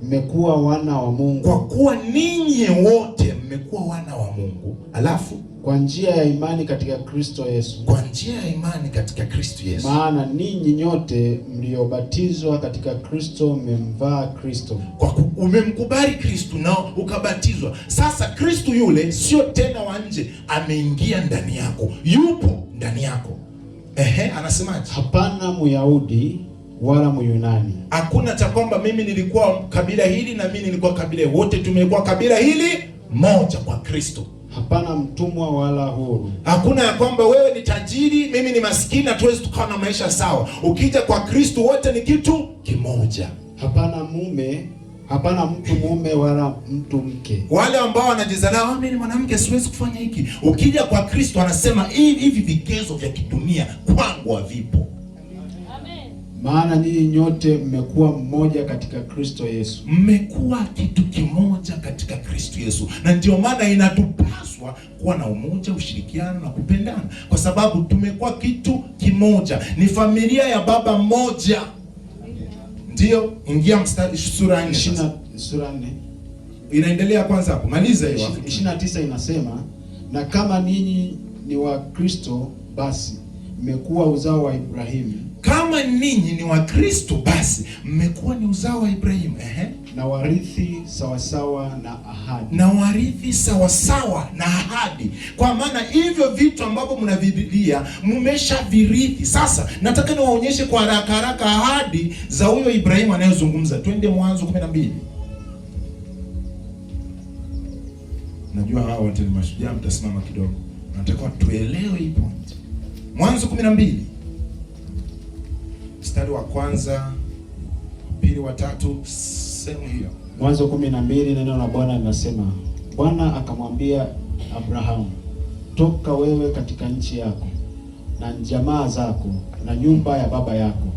mmekuwa wana wa Mungu. Kwa kuwa ninyi wote mmekuwa wana wa Mungu. Alafu kwa njia ya imani katika Kristo Yesu. Kwa njia ya imani katika Kristo Yesu. Maana ninyi nyote mliobatizwa katika Kristo mmemvaa Kristo. Kwa umemkubali Kristo na ukabatizwa. Sasa Kristo yule sio tena wa nje, ameingia ndani yako. Yupo ndani yako. Anasemaje? Hapana Myahudi wala Myunani. Hakuna cha kwamba mimi nilikuwa kabila hili na mimi nilikuwa kabila, wote tumekuwa kabila hili moja kwa Kristo. Hapana mtumwa wala huru. Hakuna ya kwamba wewe ni tajiri, mimi ni maskini, hatuwezi tukawa na maisha sawa. Ukija kwa Kristo wote ni kitu kimoja. Hapana mtu mume wala mtu mke. Wale ambao wanajizalao, mimi ni mwanamke siwezi kufanya hiki. Ukija kwa Kristo anasema hivi vigezo vya kidunia kwangu havipo. Maana nyinyi nyote mmekuwa mmoja katika Kristo Yesu. Mmekuwa kitu kimoja katika Kristo Yesu. Na ndio maana inatupaswa kuwa na umoja, ushirikiano na kupendana, kwa sababu tumekuwa kitu kimoja. Ni familia ya baba mmoja. Ndio, ingia mstari sura 4. Sura 4. Inaendelea kwanza hapo. Maliza hiyo. 29 inasema, na kama ninyi ni wa Kristo, basi mmekuwa uzao wa Ibrahimu. Kama ninyi ni wa Kristo, basi mmekuwa ni uzao wa Ibrahimu. Na warithi sawasawa na ahadi. Na warithi sawasawa na ahadi. Kwa maana hivyo vitu ambavyo mnavidilia mmeshavirithi. Sasa nataka niwaonyeshe kwa haraka haraka ahadi za huyo Ibrahimu anayozungumza. Twende Mwanzo 12. Najua hao wote ni mashujaa, mtasimama kidogo. Nataka tuelewe hii point. Mwanzo 12. Mstari wa kwanza, pili, wa tatu, sehemu hiyo. Mwanzo 12, neno la Bwana linasema, Bwana akamwambia Abrahamu, toka wewe katika nchi yako na jamaa zako na nyumba ya baba yako,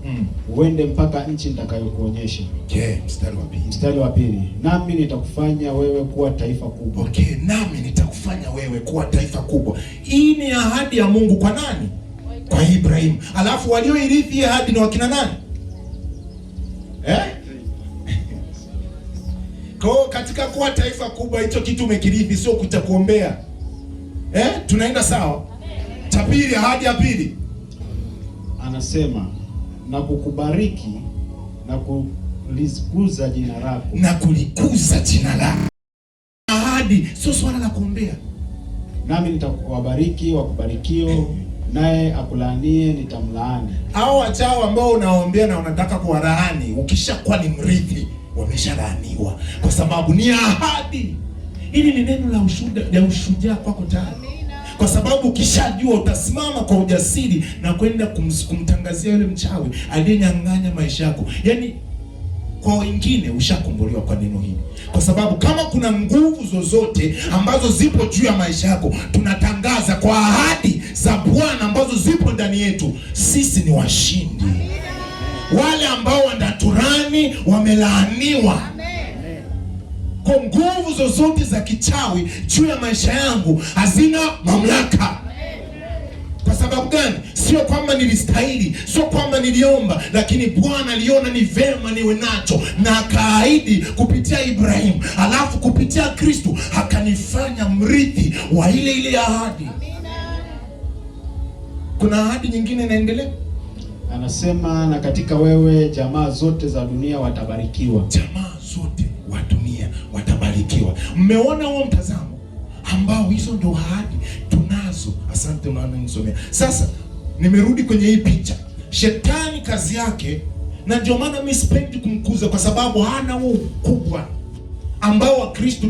uende mpaka nchi nitakayokuonyesha. Okay, mstari wa pili. Mstari wa pili, nami nitakufanya wewe kuwa taifa kubwa. Okay, nami nitakufanya wewe kuwa taifa kubwa. Hii ni ahadi ya Mungu kwa nani? Kwa Ibrahimu. Alafu walioirithi ahadi ni wakina nani? Kwa katika kuwa taifa kubwa, hicho kitu umekirithi, sio kutakuombea. Tunaenda sawa? Cha pili, ahadi ya pili. Anasema, na kukubariki na kulikuza jina lako. Na kulikuza jina lako. Ahadi sio swala la kuombea. Nami nitakuwabariki wakubarikio, naye akulaanie nitamlaani. Hao wachao ambao unaombea na unataka kuwalaani, ukishakuwa ni mrithi, wameshalaaniwa kwa sababu ni ahadi. Hili ni neno la ushujaa kwako tayari. Kwa sababu ukishajua utasimama kwa ujasiri na kwenda kumtangazia yule mchawi aliyenyang'anya maisha yako. Yaani kwa wengine ushakombolewa kwa neno hili. Kwa sababu kama kuna nguvu zozote ambazo zipo juu ya maisha yako, tunatangaza kwa ahadi za Bwana ambazo zipo ndani yetu, sisi ni washindi. Wale ambao wanaturani wamelaaniwa. Kwa nguvu zozote za kichawi juu ya maisha yangu hazina mamlaka. Kwa sababu gani? Sio kwamba nilistahili, sio kwamba niliomba, lakini Bwana aliona ni vema niwe nacho na akaahidi kupitia Ibrahimu, alafu kupitia Kristo akanifanya mrithi wa ile ahadi. Kuna ahadi nyingine inaendelea. Anasema, na katika wewe jamaa zote za dunia watabarikiwa. Jamaa zote wa dunia watabarikiwa. Mmeona huo mtazamo ambao hizo ndio ahadi tunazo. Asante mwana nisomea. Sasa nimerudi kwenye hii picha. Shetani kazi yake, na ndio maana mimi sipendi kumkuza, kwa sababu hana huo ukubwa ambao wa Kristo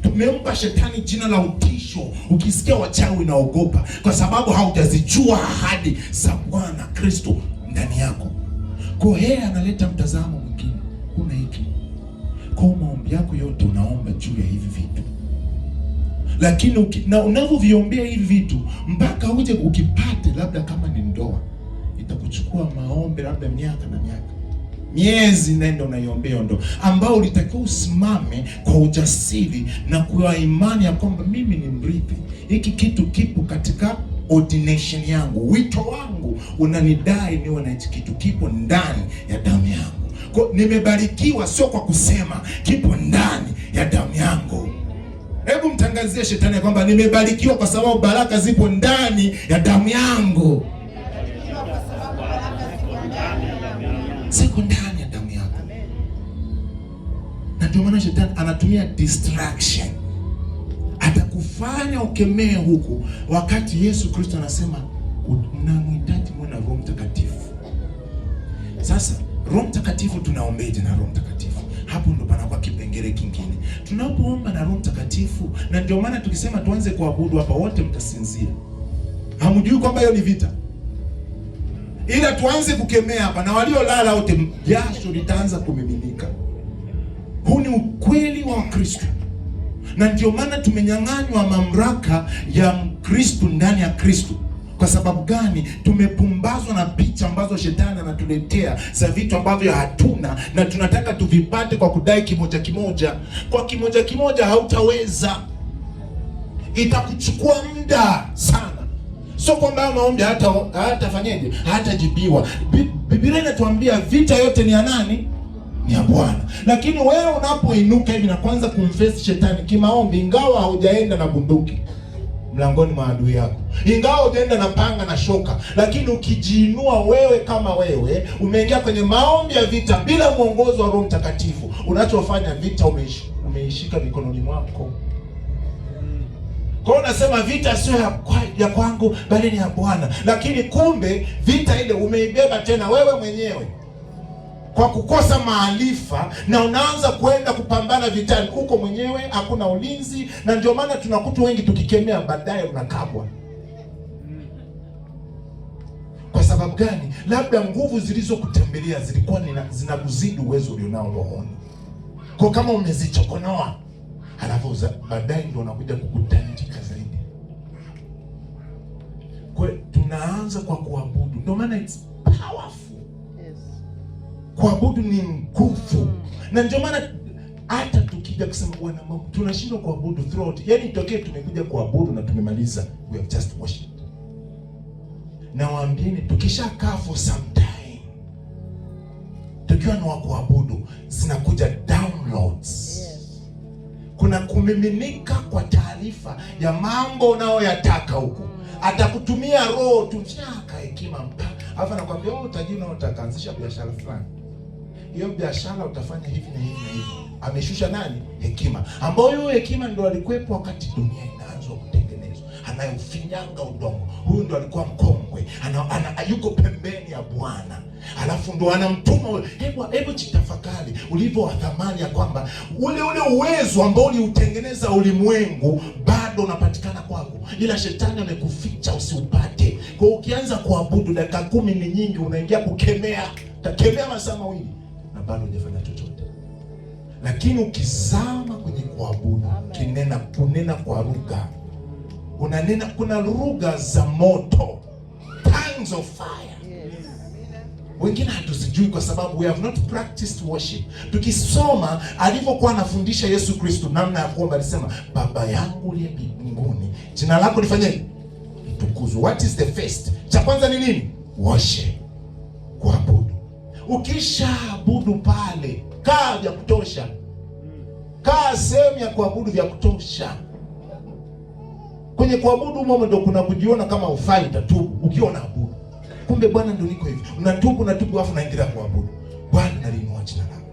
tumempa shetani jina la utisho. Ukisikia wachawi naogopa, kwa sababu haujazijua ahadi za Bwana Kristo ndani yako. Kwa hiyo yeye analeta mtazamo mwingine. Kuna hiki kwa maombi yako yote unaomba juu ya hivi vitu, lakini na unavyoviombea hivi vitu mpaka uje ukipate, labda kama ni ndoa, itakuchukua maombi labda miaka na miaka, miezi, nenda unaiombea ndoa ambao ulitakiwa usimame kwa ujasiri na kwa imani ya kwamba mimi ni mrithi. Hiki kitu kipo katika ordination yangu, wito wangu unanidai niwe na hiki kitu, kipo ndani ya damu yangu. Kwa nimebarikiwa sio kwa kusema, kipo ndani ya damu yangu. Hebu mtangazie shetani kwamba nimebarikiwa kwa sababu baraka zipo ndani ya damu yangu. Ziko ndani ya damu yangu. Na ndio maana shetani anatumia distraction. Atakufanya ukemee huku, wakati Yesu Kristo anasema mnamhitaji mwana Roho Mtakatifu. Sasa Roho Mtakatifu tunaombeje na Roho Mtakatifu? Hapo ndo panakuwa kipengele kingine. Tunapoomba na Roho Mtakatifu, na ndio maana tukisema tuanze kuabudu hapa wote mtasinzia. Hamjui kwamba hiyo ni vita. Ila tuanze kukemea hapa na waliolala wote jasho litaanza kumiminika. Huu ni ukweli wa Kristo. Na ndio maana tumenyang'anywa mamlaka ya Kristo ndani ya Kristo. Kwa sababu gani? Tumepumbazwa na picha ambazo shetani anatuletea za vitu ambavyo hatuna, na tunataka tuvipate kwa kudai kimoja kimoja. Kwa kimoja kimoja hautaweza. Itakuchukua muda sana. Sio kwamba maombi hatafanyeje, hatajibiwa. Biblia inatuambia vita yote ni ya nani? Ni ya Bwana. Lakini wewe unapoinuka hivi na kwanza kumface shetani kimaombi, ingawa haujaenda na bunduki, mlangoni mwa adui yako. Ingawa hujaenda na panga na shoka, lakini ukijiinua wewe kama wewe, umeingia kwenye maombi ya vita bila mwongozo wa Roho Mtakatifu, unachofanya vita umeishika mikononi mwako. Kwa hiyo unasema vita sio ya kwangu bali ni ya Bwana, lakini kumbe vita ile umeibeba tena wewe mwenyewe kwa kukosa maarifa, na unaanza kwenda kupambana vitani huko mwenyewe, hakuna ulinzi. Na ndio maana tunakuta wengi tukikemea, baadaye unakabwa. Kwa sababu gani? Labda nguvu zilizokutembelea zilikuwa zinakuzidi uwezo ulionao rohoni. Kwa kama umezichokonoa, halafu baadaye ndio unakuja kukutandika zaidi. Kwa tunaanza kwa kuabudu. Ndio maana it's powerful. Kuabudu ni nguvu. Na ndio maana hata tukija kusema Bwana Mungu, tunashindwa kuabudu throughout. Yaani itokee tumekuja kuabudu na tumemaliza, we have just worshiped. Na waambieni, tukishakaa for some time, tukiwa ni wa kuabudu, zinakuja downloads. Kuna kumiminika kwa taarifa ya mambo unayoyataka huko. Atakutumia roho tumshaka hekima mpaka. Alafu anakuambia wewe utajiri unataka anzisha biashara fulani. Hiyo biashara utafanya hivi na hivi na hivi. Ameshusha nani? Hekima. Ambayo hiyo hekima ndio alikuwepo wakati dunia inaanza kutengenezwa. Anayofinyanga udongo. Huyu ndio alikuwa mkongwe. Yuko pembeni ya Bwana. Alafu ndo anamtuma. Hebu jitafakari ulivyo wa thamani ya kwamba ule uwezo ambao uliutengeneza ulimwengu bado unapatikana kwako, ila shetani amekuficha usiupate. Kwa ukianza kuabudu dakika 10 ni nyingi, unaingia kukemea, utakemea masaa mawili na bado hujafanya chochote. Lakini ukizama kwenye kuabudu, kunena kwa lugha, unanena, kuna lugha za moto, tongues of fire. Wengine hatuzijui kwa sababu we have not practiced worship. Tukisoma alivyokuwa anafundisha Yesu Kristo namna ya kuomba, alisema Baba yangu uliye mbinguni, jina lako lifanyeni litukuzwe. What is the first? Cha kwanza ni nini? Worship, kuabudu. Ukishaabudu pale, kaa vya kutosha. Kaa sehemu ya kuabudu vya kutosha. Kwenye kuabudu mmoja ndio kuna kujiona kama ufai, utatubu ukiwa unaabudu. Kumbe Bwana ndio niko hivi. Unatubu alafu unaendelea kuabudu. Bwana naliinua jina lako.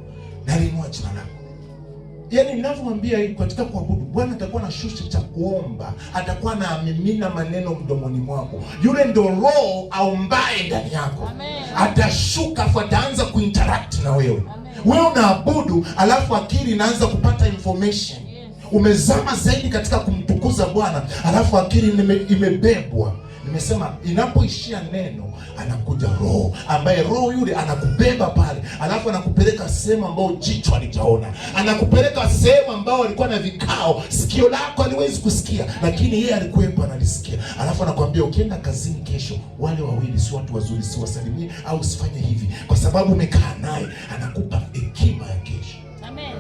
Naliinua jina lako. Yaani ninavyowaambia hivi, katika kuabudu Bwana atakuwa na shusha cha kuomba, atakuwa na mimina maneno mdomoni mwako. Yule ndio roho aombaye ndani yako. Amen. Atashuka afu ataanza kuinteract na wewe. Amen. Wewe unaabudu alafu akili inaanza kupata information. Yes. Umezama zaidi katika kumtukuza Bwana, alafu akili imebebwa. Nimesema inapoishia neno, anakuja roho, ambaye roho yule anakubeba pale, alafu anakupeleka sehemu ambayo jicho halijaona, anakupeleka sehemu ambayo alikuwa na vikao, sikio lako haliwezi kusikia, lakini yeye alikuwepo analisikia. Alafu anakuambia ukienda kazini kesho, wale wawili si watu wazuri, si wasalimie au usifanye hivi, kwa sababu umekaa naye, anakupa hekima ya kesho. Amen.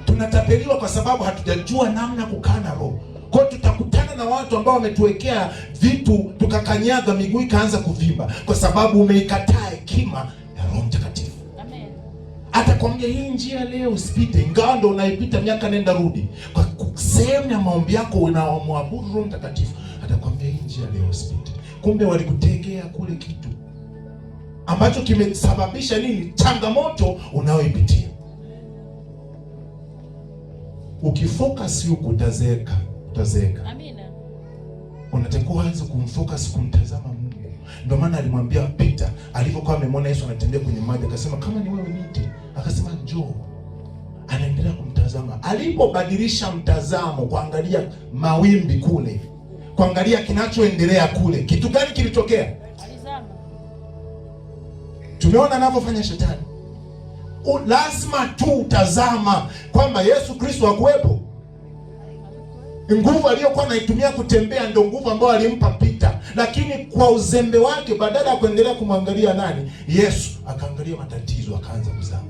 Tunatapeliwa kwa sababu hatujajua namna kukaa na roho. Kwa tutakutana na watu ambao wametuwekea vitu tukakanyaga, miguu ikaanza kuvimba, kwa sababu umeikataa hekima ya Roho Mtakatifu. Amen. Atakwambia hii njia leo usipite, ingawa ndio unaipita miaka nenda rudi. Kwa sehemu ya maombi yako unamwabudu Roho Mtakatifu, atakwambia hii njia leo usipite. Kumbe walikutegea kule kitu ambacho kimesababisha nini? Changamoto unayoipitia. Ukifocus huko utazeeka. Amina. Unatakiwa uanze kumfocus, kumtazama Mungu. Ndio maana alimwambia Peter alipokuwa amemwona Yesu anatembea kwenye maji, akasema kama ni wewe niite. Akasema njoo. Anaendelea kumtazama. Alipobadilisha mtazamo kuangalia mawimbi kule, kuangalia kinachoendelea kule, kitu gani kilitokea? Alizama. Tumeona anavyofanya shetani. Lazima tu utazama kwamba Yesu Kristo hakuwepo. Nguvu aliyokuwa anaitumia kutembea ndio nguvu ambayo alimpa Peter, lakini kwa uzembe wake, badala ya kuendelea kumwangalia nani? Yesu, akaangalia matatizo, akaanza kuzama.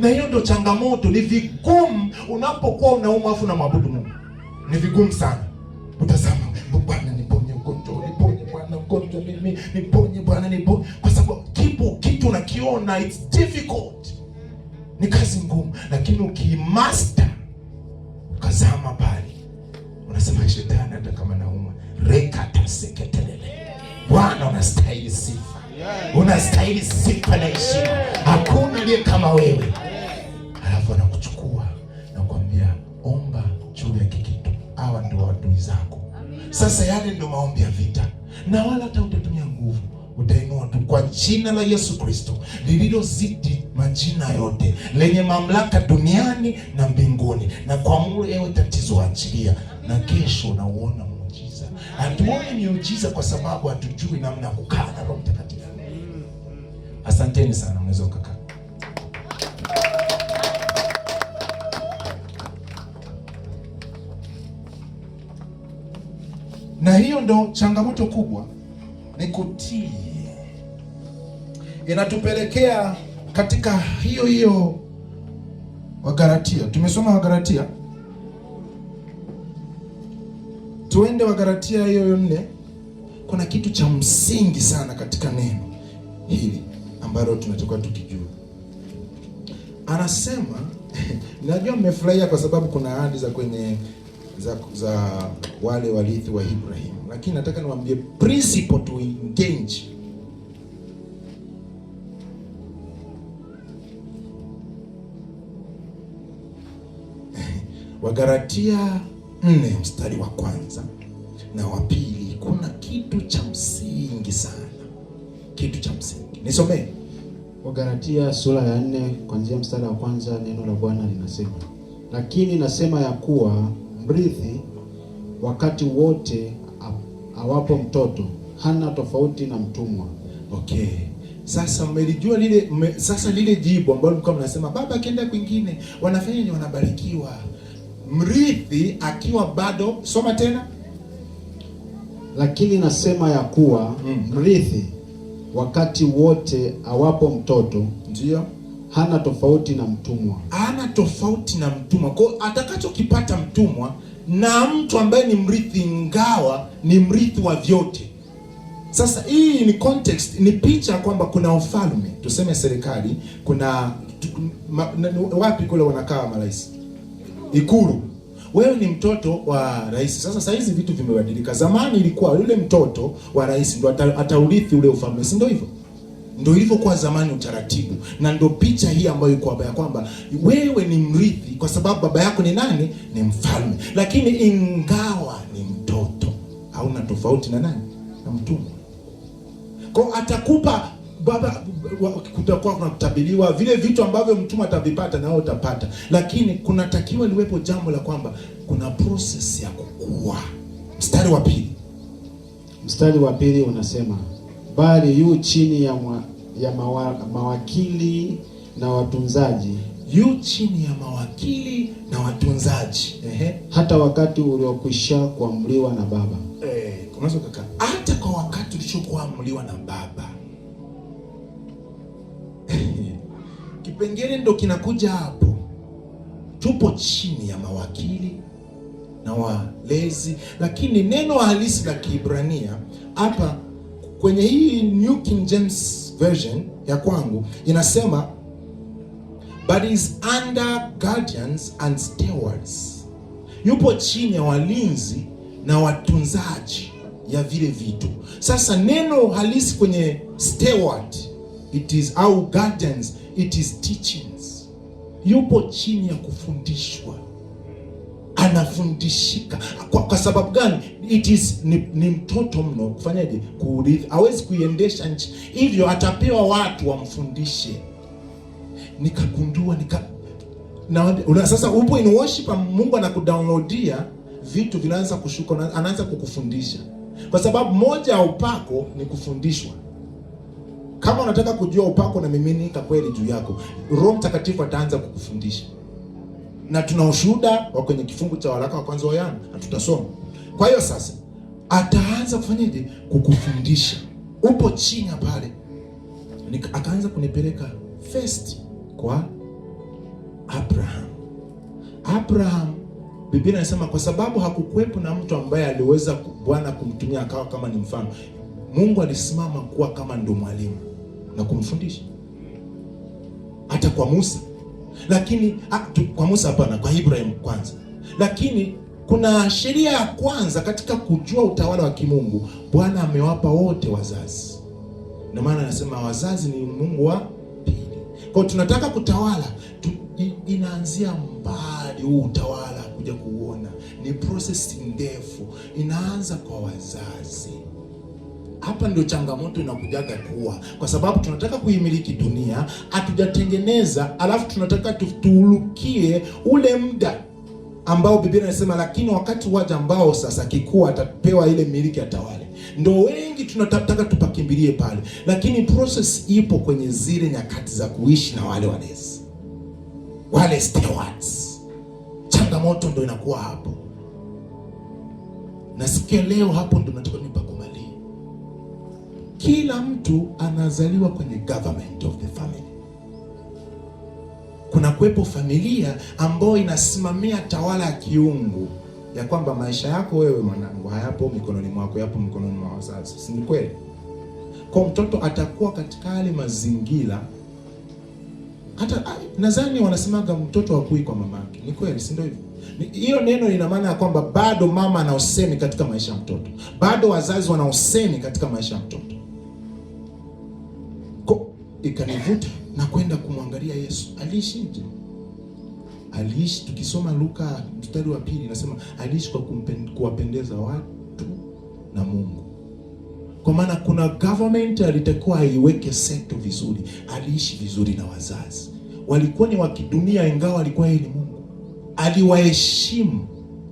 Na hiyo ndio changamoto. Ni vigumu unapokuwa unaumwa afu unamwabudu Mungu. Ni vigumu sana. Utazama, Bwana niponye ugonjwa, niponye Bwana ugonjwa mimi, niponye Bwana niponye, kwa sababu kitu unakiona, it's difficult. Ni kazi ngumu, lakini ukimaster Ukazama pale. Unasema shetani hata kama nauma, rekata seketelele. Bwana unastahili sifa. Unastahili sifa na heshima. Hakuna aliye kama wewe. Alafu anakuchukua na kuambia omba juu ya kitu. Hawa ndio adui zako. Sasa yale ndio maombi ya vita. Na wala hata utatumia nguvu. Utainua tu kwa jina la Yesu Kristo lililozidi majina yote, lenye mamlaka duniani na mbinguni. Na kwa mule ewe tatizo achilia, na kesho na uona muujiza. Hatuoni miujiza kwa sababu hatujui namna ya kukaa na Roho Mtakatifu. Asanteni sana, mnaweza kukaa. Na hiyo ndo changamoto kubwa, ni kutii. Inatupelekea katika hiyo Wagalatia. Tumesoma Wagalatia. Tuende Wagalatia hiyo 4. Kuna kitu cha msingi sana katika neno hili ambalo tunatakiwa tukijua. Anasema najua mmefurahia kwa sababu kuna ahadi za kwenye za wale warithi wa Ibrahim, lakini nataka niwaambie principle to engage. Wagalatia 4 mstari wa kwanza na wa pili, kuna kitu cha msingi sana, kitu cha msingi. Nisomee Wagalatia sura ya 4 kuanzia mstari wa kwanza. Neno la Bwana linasema, lakini nasema ya kuwa mrithi wakati wote awapo mtoto hana tofauti na mtumwa. Okay. Sasa mmelijua lile jibu ambalo mlikuwa mnasema baba akienda kwingine wanafanya ni wanabarikiwa. Mrithi akiwa bado, soma tena. Lakini nasema ya kuwa mrithi wakati wote awapo mtoto, ndio hana tofauti na mtumwa. Hana tofauti na mtumwa. Kwa atakachokipata mtumwa na mtu ambaye ni mrithi, ingawa ni mrithi wa vyote. Sasa hii ni context, ni picha kwamba kuna ufalme, tuseme serikali, kuna wapi kule wanakaa marais, Ikulu. Wewe ni mtoto wa rais. Sasa hizi vitu vimebadilika. Zamani ilikuwa yule mtoto wa rais ndio ataurithi ule ufalme, si ndio hivyo? Ndio ilivyokuwa zamani utaratibu. Na ndio picha hii ambayo iko hapa ya kwamba wewe ni mrithi kwa sababu baba yako ni nani? Ni mfalme. Lakini ingawa ni mtoto, hauna tofauti na nani? Na mtumwa. Kwa atakupa baba, kutakuwa kuna kutabiliwa vile vitu ambavyo mtumwa atavipata na wewe utapata. Lakini kunatakiwa liwepo jambo la kwamba kuna process ya kukua. Mstari wa pili unasema, bali yu chini ya mawakili na watunzaji. Yu chini ya mawakili na watunzaji. Hata wakati uliokwisha kuamriwa na baba. Unaweza kaka, hata kwa wakati ulichokuamriwa na baba. Kipengele ndo kinakuja hapo. Tupo chini ya mawakili na walezi, lakini neno halisi la Kiebrania hapa kwenye hii New King James Version ya kwangu inasema, but is under guardians and stewards. Yupo chini ya walinzi na watunzaji ya vile vitu. Sasa neno halisi kwenye steward, it is au guardians, it is teachings. Yupo chini ya kufundishwa, anafundishika. Kwa sababu gani? It is ni mtoto mno kufanyaje? Kurithi. Hawezi kuiendesha nchi, hivyo atapewa watu wamfundishe. Nikagundua sasa upo in worship, Mungu anakudownloadia vitu vinaanza kushuka, anaanza kukufundisha. Kwa sababu moja ya upako ni kufundishwa. Kama unataka kujua upako na miminika kweli juu yako, Roho Mtakatifu ataanza kukufundisha. Na tuna ushuhuda wa kwenye kifungu cha waraka wa kwanza wa Yohana, na tutasoma. Kwa hiyo sasa ataanza kufanyaje? Kukufundisha. Upo chini pale. Akaanza kunipeleka first kwa Abraham. Biblia inasema kwa sababu hakukuwepo na mtu ambaye aliweza Bwana kumtumia akawa kama ni mfano, Mungu alisimama kuwa kama ndo mwalimu na kumfundisha. Hata kwa Musa. Lakini kwa Musa hapana, kwa Ibrahim kwanza. Lakini kuna sheria ya kwanza katika kujua utawala wa kimungu. Bwana amewapa wote wazazi. Ndio maana anasema wazazi ni Mungu wa pili. Kwa tunataka kutawala, inaanzia mbali huu utawala kuja kuona. Ni process ndefu. Inaanza kwa wazazi. Hapa ndio changamoto inakujaga kuwa, kwa sababu tunataka kuimiliki dunia, hatujatengeneza, alafu tunataka tuulukie ule muda ambao Biblia inasema lakini wakati waja ambao sasa kikua atapewa ile miliki atawale. Ndio wengi tunataka tupakimbilie pale, lakini process ipo kwenye zile nyakati za kuishi na wale walezi, wale stewards. Changamoto ndio inakuwa hapo. Nasikia leo hapo ndio nataka nipakumalie. Kila mtu anazaliwa kwenye government of the family. Kuna kuwepo familia ambayo inasimamia tawala ya kiungu, ya kwamba maisha yako wewe mwanangu hayapo mikononi mwako, yapo mikononi mwa wazazi. Si ni kweli? Kwa mtoto atakuwa katika hali mazingira, hata nadhani wanasemaga mtoto hakui kwa mamake. Ni kweli, si ndio hivyo? Hiyo neno lina maana ya kwamba bado mama ana usemi katika maisha ya mtoto, bado wazazi wana usemi katika maisha ya mtoto. Ikanivuta na kwenda kumwangalia Yesu. Aliishije? Aliishi, tukisoma Luka mstari wa 2 inasema aliishi kwa kuwapendeza watu na Mungu. Kwa maana kuna government alitakuwa aiweke sekta vizuri. Aliishi vizuri na wazazi. Walikuwa ni wa kidunia ingawa walikuwa yeye ni Mungu. Aliwaheshimu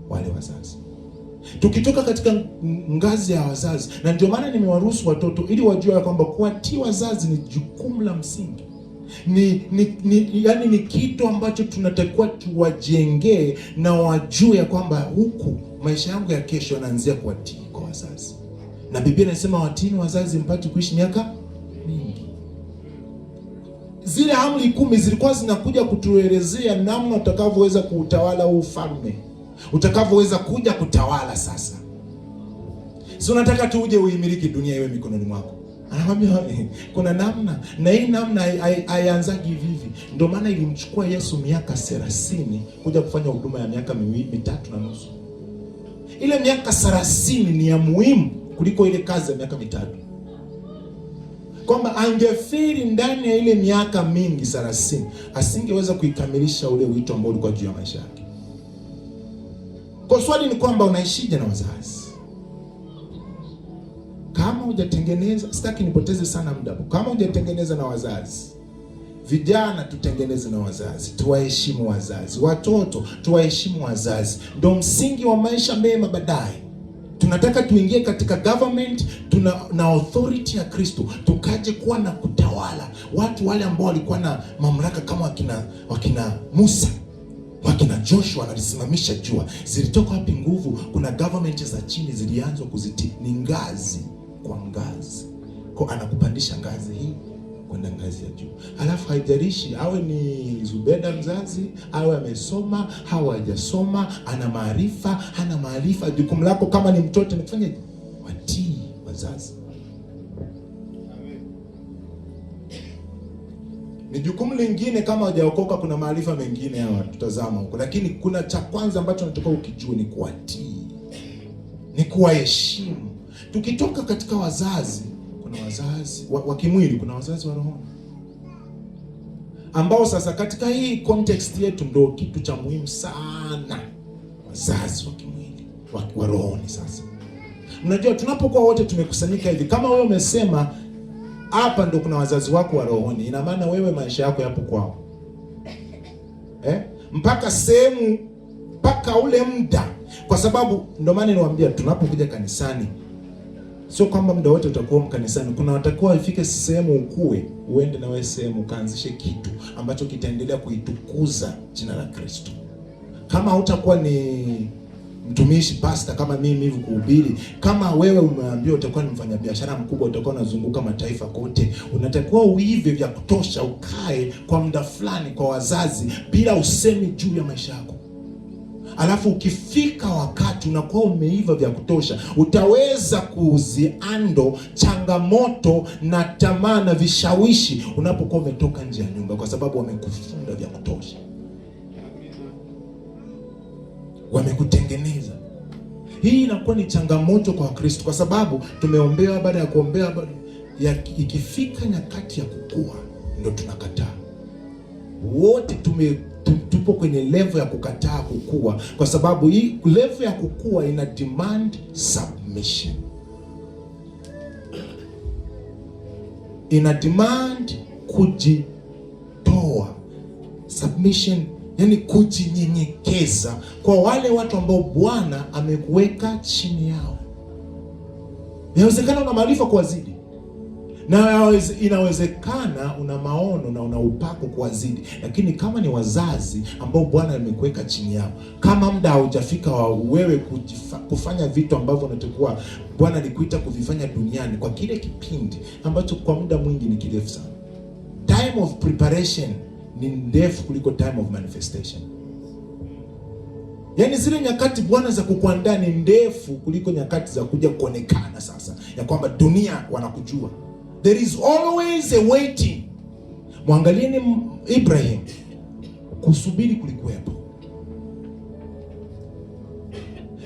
wale wazazi. Tukitoka katika ngazi ya wazazi, na ndio maana nimewaruhusu watoto ili wajue kwamba kuwatii wazazi ni jukumu la msingi. Ni kitu ambacho tunatakiwa tuwajengee na wajue ya kwamba huku maisha yangu ya kesho yanaanzia kuwatii kwa wazazi. Na Biblia inasema watini wazazi mpate kuishi miaka mingi. Zile amri 10 zilikuwa zinakuja kutuelezea namna utakavyoweza kuutawala huu ufalme, utakavyoweza kuja kutawala sasa. Si unataka tu uje uimiliki dunia iwe mikononi mwako. Anawaambia kuna namna, na hii namna haianzagi hivi. Ndio maana ilimchukua Yesu miaka 30 kuja kufanya huduma ya miaka 3 na nusu. Ile miaka 30 ni ya muhimu kuliko ile kazi ya miaka 3. Kwamba angefiri ndani ya ile miaka mingi 30, asingeweza kuikamilisha ule wito ambao ulikuwa juu ya maisha yake. Kwa swali ni kwamba unaishije na wazazi? Kama hujatengeneza, sitaki nipoteze sana muda. Kama hujatengeneza na wazazi, vijana tutengeneze na wazazi, tuwaheshimu wazazi. Watoto tuwaheshimu wazazi. Ndio msingi wa maisha mema baadaye. Tunataka tuingie katika government, na authority ya Kristo, tukaje kuwa na kutawala. Watu wale ambao walikuwa na mamlaka kama wakina Musa, wakina Joshua wanalisimamisha jua. Zilitoka wapi nguvu? Kuna government za chini zilianza kuzitii. Ni ngazi kwa ngazi. Kwa anakupandisha ngazi hii kwenda ngazi ya juu. Alafu haijalishi awe ni Zubeda mzazi, awe amesoma, au hajasoma, ana maarifa, hana maarifa, jukumu lako kama ni mtoto ni kufanya watii wazazi. Amen. Ni jukumu lingine kama hujaokoka, kuna maarifa mengine hawa tutazama huko, lakini kuna cha kwanza ambacho nataka ukijue ni kuwatii, ni kuwaheshimu. Tukitoka katika wazazi, kuna wazazi wa kimwili, kuna wazazi wa roho, ambao sasa katika hii context yetu ndio kitu cha muhimu sana. Wazazi wa kimwili, wa rohoni. Sasa mnajua tunapokuwa wote tumekusanyika hivi, kama wewe umesema hapa ndio kuna wazazi wako wa rohoni, ina maana wewe maisha yako yapo kwao. Mpaka sehemu, mpaka ule muda. Kwa sababu ndio maana niwaambia tunapokuja kanisani, sio kwamba muda wote utakuwa kanisani. Kuna watakuwa ifike sehemu ukue, uende na wewe sehemu kaanzishe kitu ambacho kitaendelea kuitukuza jina la Kristo. Kama hutakuwa ni mtumishi pastor kama mimi hivi kuhubiri, kama wewe umeambiwa utakuwa ni mfanyabiashara mkubwa, utakuwa unazunguka mataifa kote, unatakiwa uive vya kutosha, ukae kwa muda fulani kwa wazazi bila usemi juu ya maisha yako. Alafu ukifika wakati unakuwa umeiva vya kutosha, utaweza kuziando changamoto na tamaa na vishawishi unapokuwa umetoka nje ya nyumba, kwa sababu wamekufunda vya kutosha. wamekutengeneza. Hii inakuwa ni changamoto kwa Kristo, kwa sababu tumeombewa, baada ya kuombea ikifika nyakati ya kukua ndo tunakataa. Wote tupo kwenye level ya kukataa kukua, kwa sababu hii level ya kukua ina demand submission, ina demand kujitoa. Submission yani kujinyenyekeza kwa wale watu ambao Bwana amekuweka chini yao. Inawezekana una maarifa kuwazidi, na inawezekana una maono na una upako kuwazidi, lakini kama ni wazazi ambao Bwana amekuweka chini yao, kama muda haujafika wa wewe kufanya vitu ambavyo unatakiwa Bwana alikuita kuvifanya duniani kwa kile kipindi ambacho kwa muda mwingi ni kirefu sana. Time of preparation ni ndefu kuliko time of manifestation. Yaani zile nyakati Bwana za kukuandaa ni ndefu kuliko nyakati za kuja kuonekana sasa ya kwamba dunia wanakujua. There is always a waiting. Mwangalieni Ibrahim, kusubiri kulikuwepo.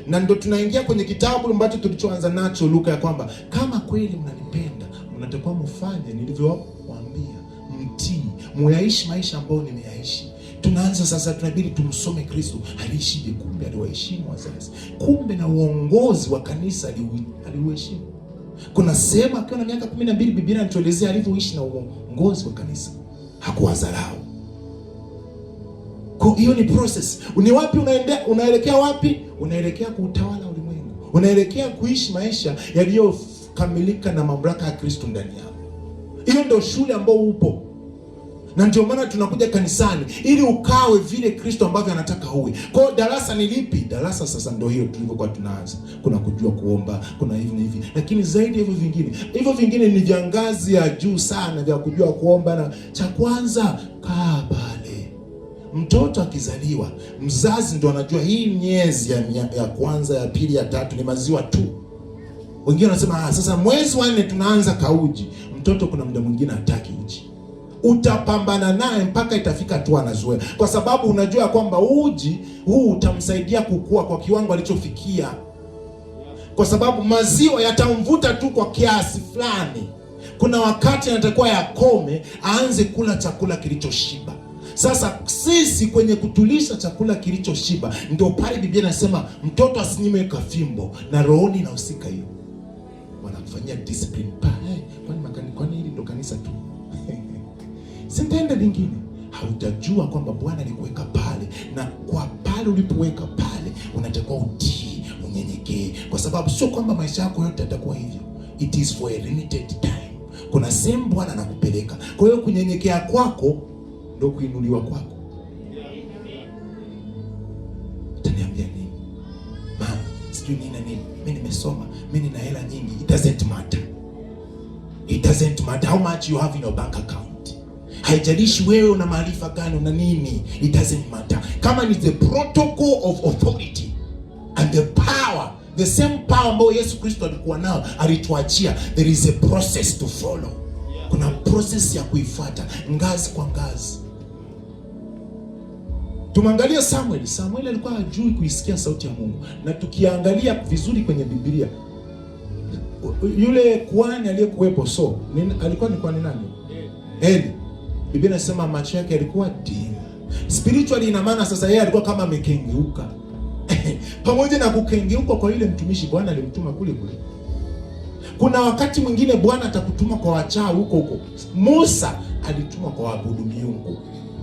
Na ndio tunaingia kwenye kitabu ambacho tulichoanza nacho Luka, ya kwamba kama kweli mnanipenda, mnatakiwa mfanye nilivyowaambia, mtii, muyaishi maisha ambayo nimeyaishi. Tunaanza sasa, tunabidi tumsome Kristo aliishije. Kumbe aliwaheshimu wazazi, kumbe na uongozi wa kanisa aliuheshimu. Kuna sehemu akiwa na miaka 12 Biblia inatuelezea alivyoishi na uongozi wa kanisa, hakuwadharau. Kwa hiyo ni process. Ni wapi unaelekea wapi? Unaelekea kuutawala ulimwengu, unaelekea kuishi maisha yaliyokamilika na mamlaka ya Kristo ndani yako. Hiyo ndio shule ambayo upo, na ndio maana tunakuja kanisani ili ukawe vile Kristo ambavyo anataka uwe. Kwa hiyo darasa ni lipi? Darasa sasa ndio hiyo tulivyokuwa tunaanza. Kuna kujua kuomba, kuna hivi na hivi. Lakini zaidi hivyo vingine ni vya ngazi ya juu sana vya kujua kuomba. Na cha kwanza, kaa pale. Mtoto akizaliwa, mzazi ndo anajua hii miezi ya kwanza, ya pili, ya tatu ni maziwa tu. Wengine wanasema sasa mwezi wa 4 tunaanza kauji. Mtoto kuna muda mwingine hataki uji. Utapambana naye mpaka itafika tu anazoea, kwa sababu unajua kwamba uji huu utamsaidia kukua kwa kiwango alichofikia, kwa sababu maziwa yatamvuta tu kwa kiasi fulani. Kuna wakati anatakiwa yakome, aanze kula chakula kilichoshiba. Sasa sisi kwenye kutulisha chakula kilichoshiba, ndio pale Biblia inasema mtoto asinyime kafimbo, na rohoni inahusika hiyo. Wanamfanyia discipline pale. Kwani hili ndo kanisa tu? Sitaenda lingine. Hautajua kwamba Bwana alikuweka pale, na kwa pale ulipoweka pale unatakiwa utii, unyenyekee, kwa sababu sio kwamba maisha yako yote yatakuwa hivyo. It is for a limited time. Kuna sehemu Bwana anakupeleka. Kwa hiyo kunyenyekea kwako ndio kuinuliwa kwako. Utaniambia nini? Mama, sijui nini na nini. Mimi nimesoma, mimi nina hela nyingi. It doesn't matter. It doesn't matter how much you have in your bank account. Haijalishi wewe una maarifa gani, una nini. It doesn't matter. Kama ni the protocol of authority and the power, the same power ambayo Yesu Kristo alikuwa nao, alituachia. There is a process to follow. Kuna process ya kuifuata ngazi kwa ngazi. Tumwangalia Samuel. Samuel alikuwa hajui kuisikia sauti ya Mungu. Na tukiangalia vizuri kwenye Biblia, yule kuhani aliyekuwepo alikuwa ni kuhani nani? Eli. Biblia inasema macho yake yalikuwa dim. Spiritually ina maana sasa yeye alikuwa kama amekengeuka. Pamoja na kukengeuka kwa yule mtumishi, Bwana alimtuma kule. Kuna wakati mwingine Bwana atakutuma kwa wachawi huko. Musa alitumwa kwa waabudu miungu,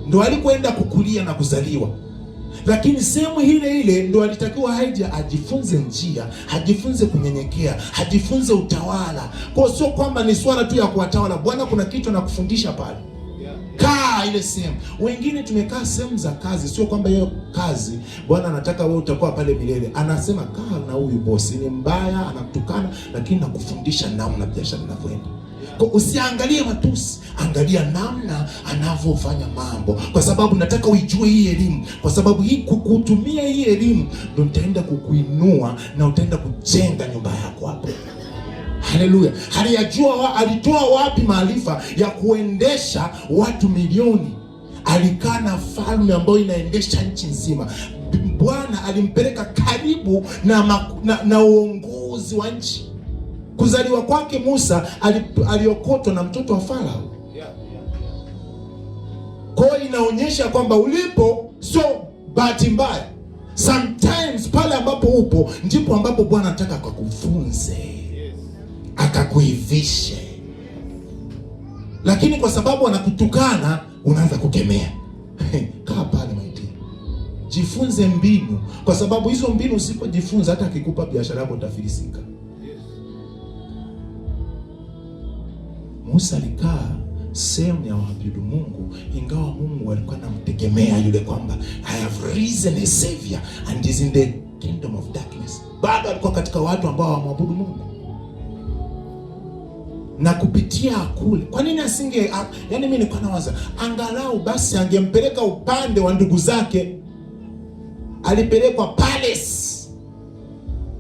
ndio alikwenda kukulia na kuzaliwa. Lakini sehemu ile ndio alitakiwa haja ajifunze njia, ajifunze kunyenyekea, ajifunze utawala. Kwa sio kwamba ni swala tu ya kuwatawala. Bwana kuna kitu anakufundisha pale. Kaa ile sehemu. Wengine tumekaa sehemu za kazi, sio kwamba hiyo kazi Bwana anataka wewe utakuwa pale milele. Anasema kaa na huyu bosi ni mbaya, anakutukana, lakini nakufundisha namna biashara inavyoenda. Kwa usiangalie matusi, angalia namna anavyofanya mambo, kwa sababu nataka uijue hii elimu, kwa sababu hii kukutumia hii elimu ndio nitaenda kukuinua na utaenda kujenga nyumba yako hapo. Haleluya. Alitoa wapi maarifa ya kuendesha watu milioni? Alikaa na falme ambayo inaendesha nchi nzima. Bwana alimpeleka karibu na uongozi wa nchi. Kuzaliwa kwake Musa aliokotwa na mtoto wa Farao. Kwa hiyo inaonyesha kwamba ulipo sio bahati mbaya. Sometimes pale ambapo upo ndipo ambapo Bwana anataka akakufunze, akakuivishe. Lakini kwa sababu anakutukana unaanza kukemea. Kaa pale maiti. Jifunze mbinu, kwa sababu hizo mbinu usipojifunza hata akikupa biashara yako utafilisika. Musa alikaa sehemu ya waabudu Mungu, ingawa Mungu alikuwa anamtegemea yule kwamba I have risen a savior and is in the kingdom of darkness. Bado alikuwa katika watu ambao hawamwabudu Mungu. Na kupitia kule, kwa nini asinge, yani mimi nilikuwa nawaza angalau basi angempeleka upande wa ndugu zake. Alipelekwa palace.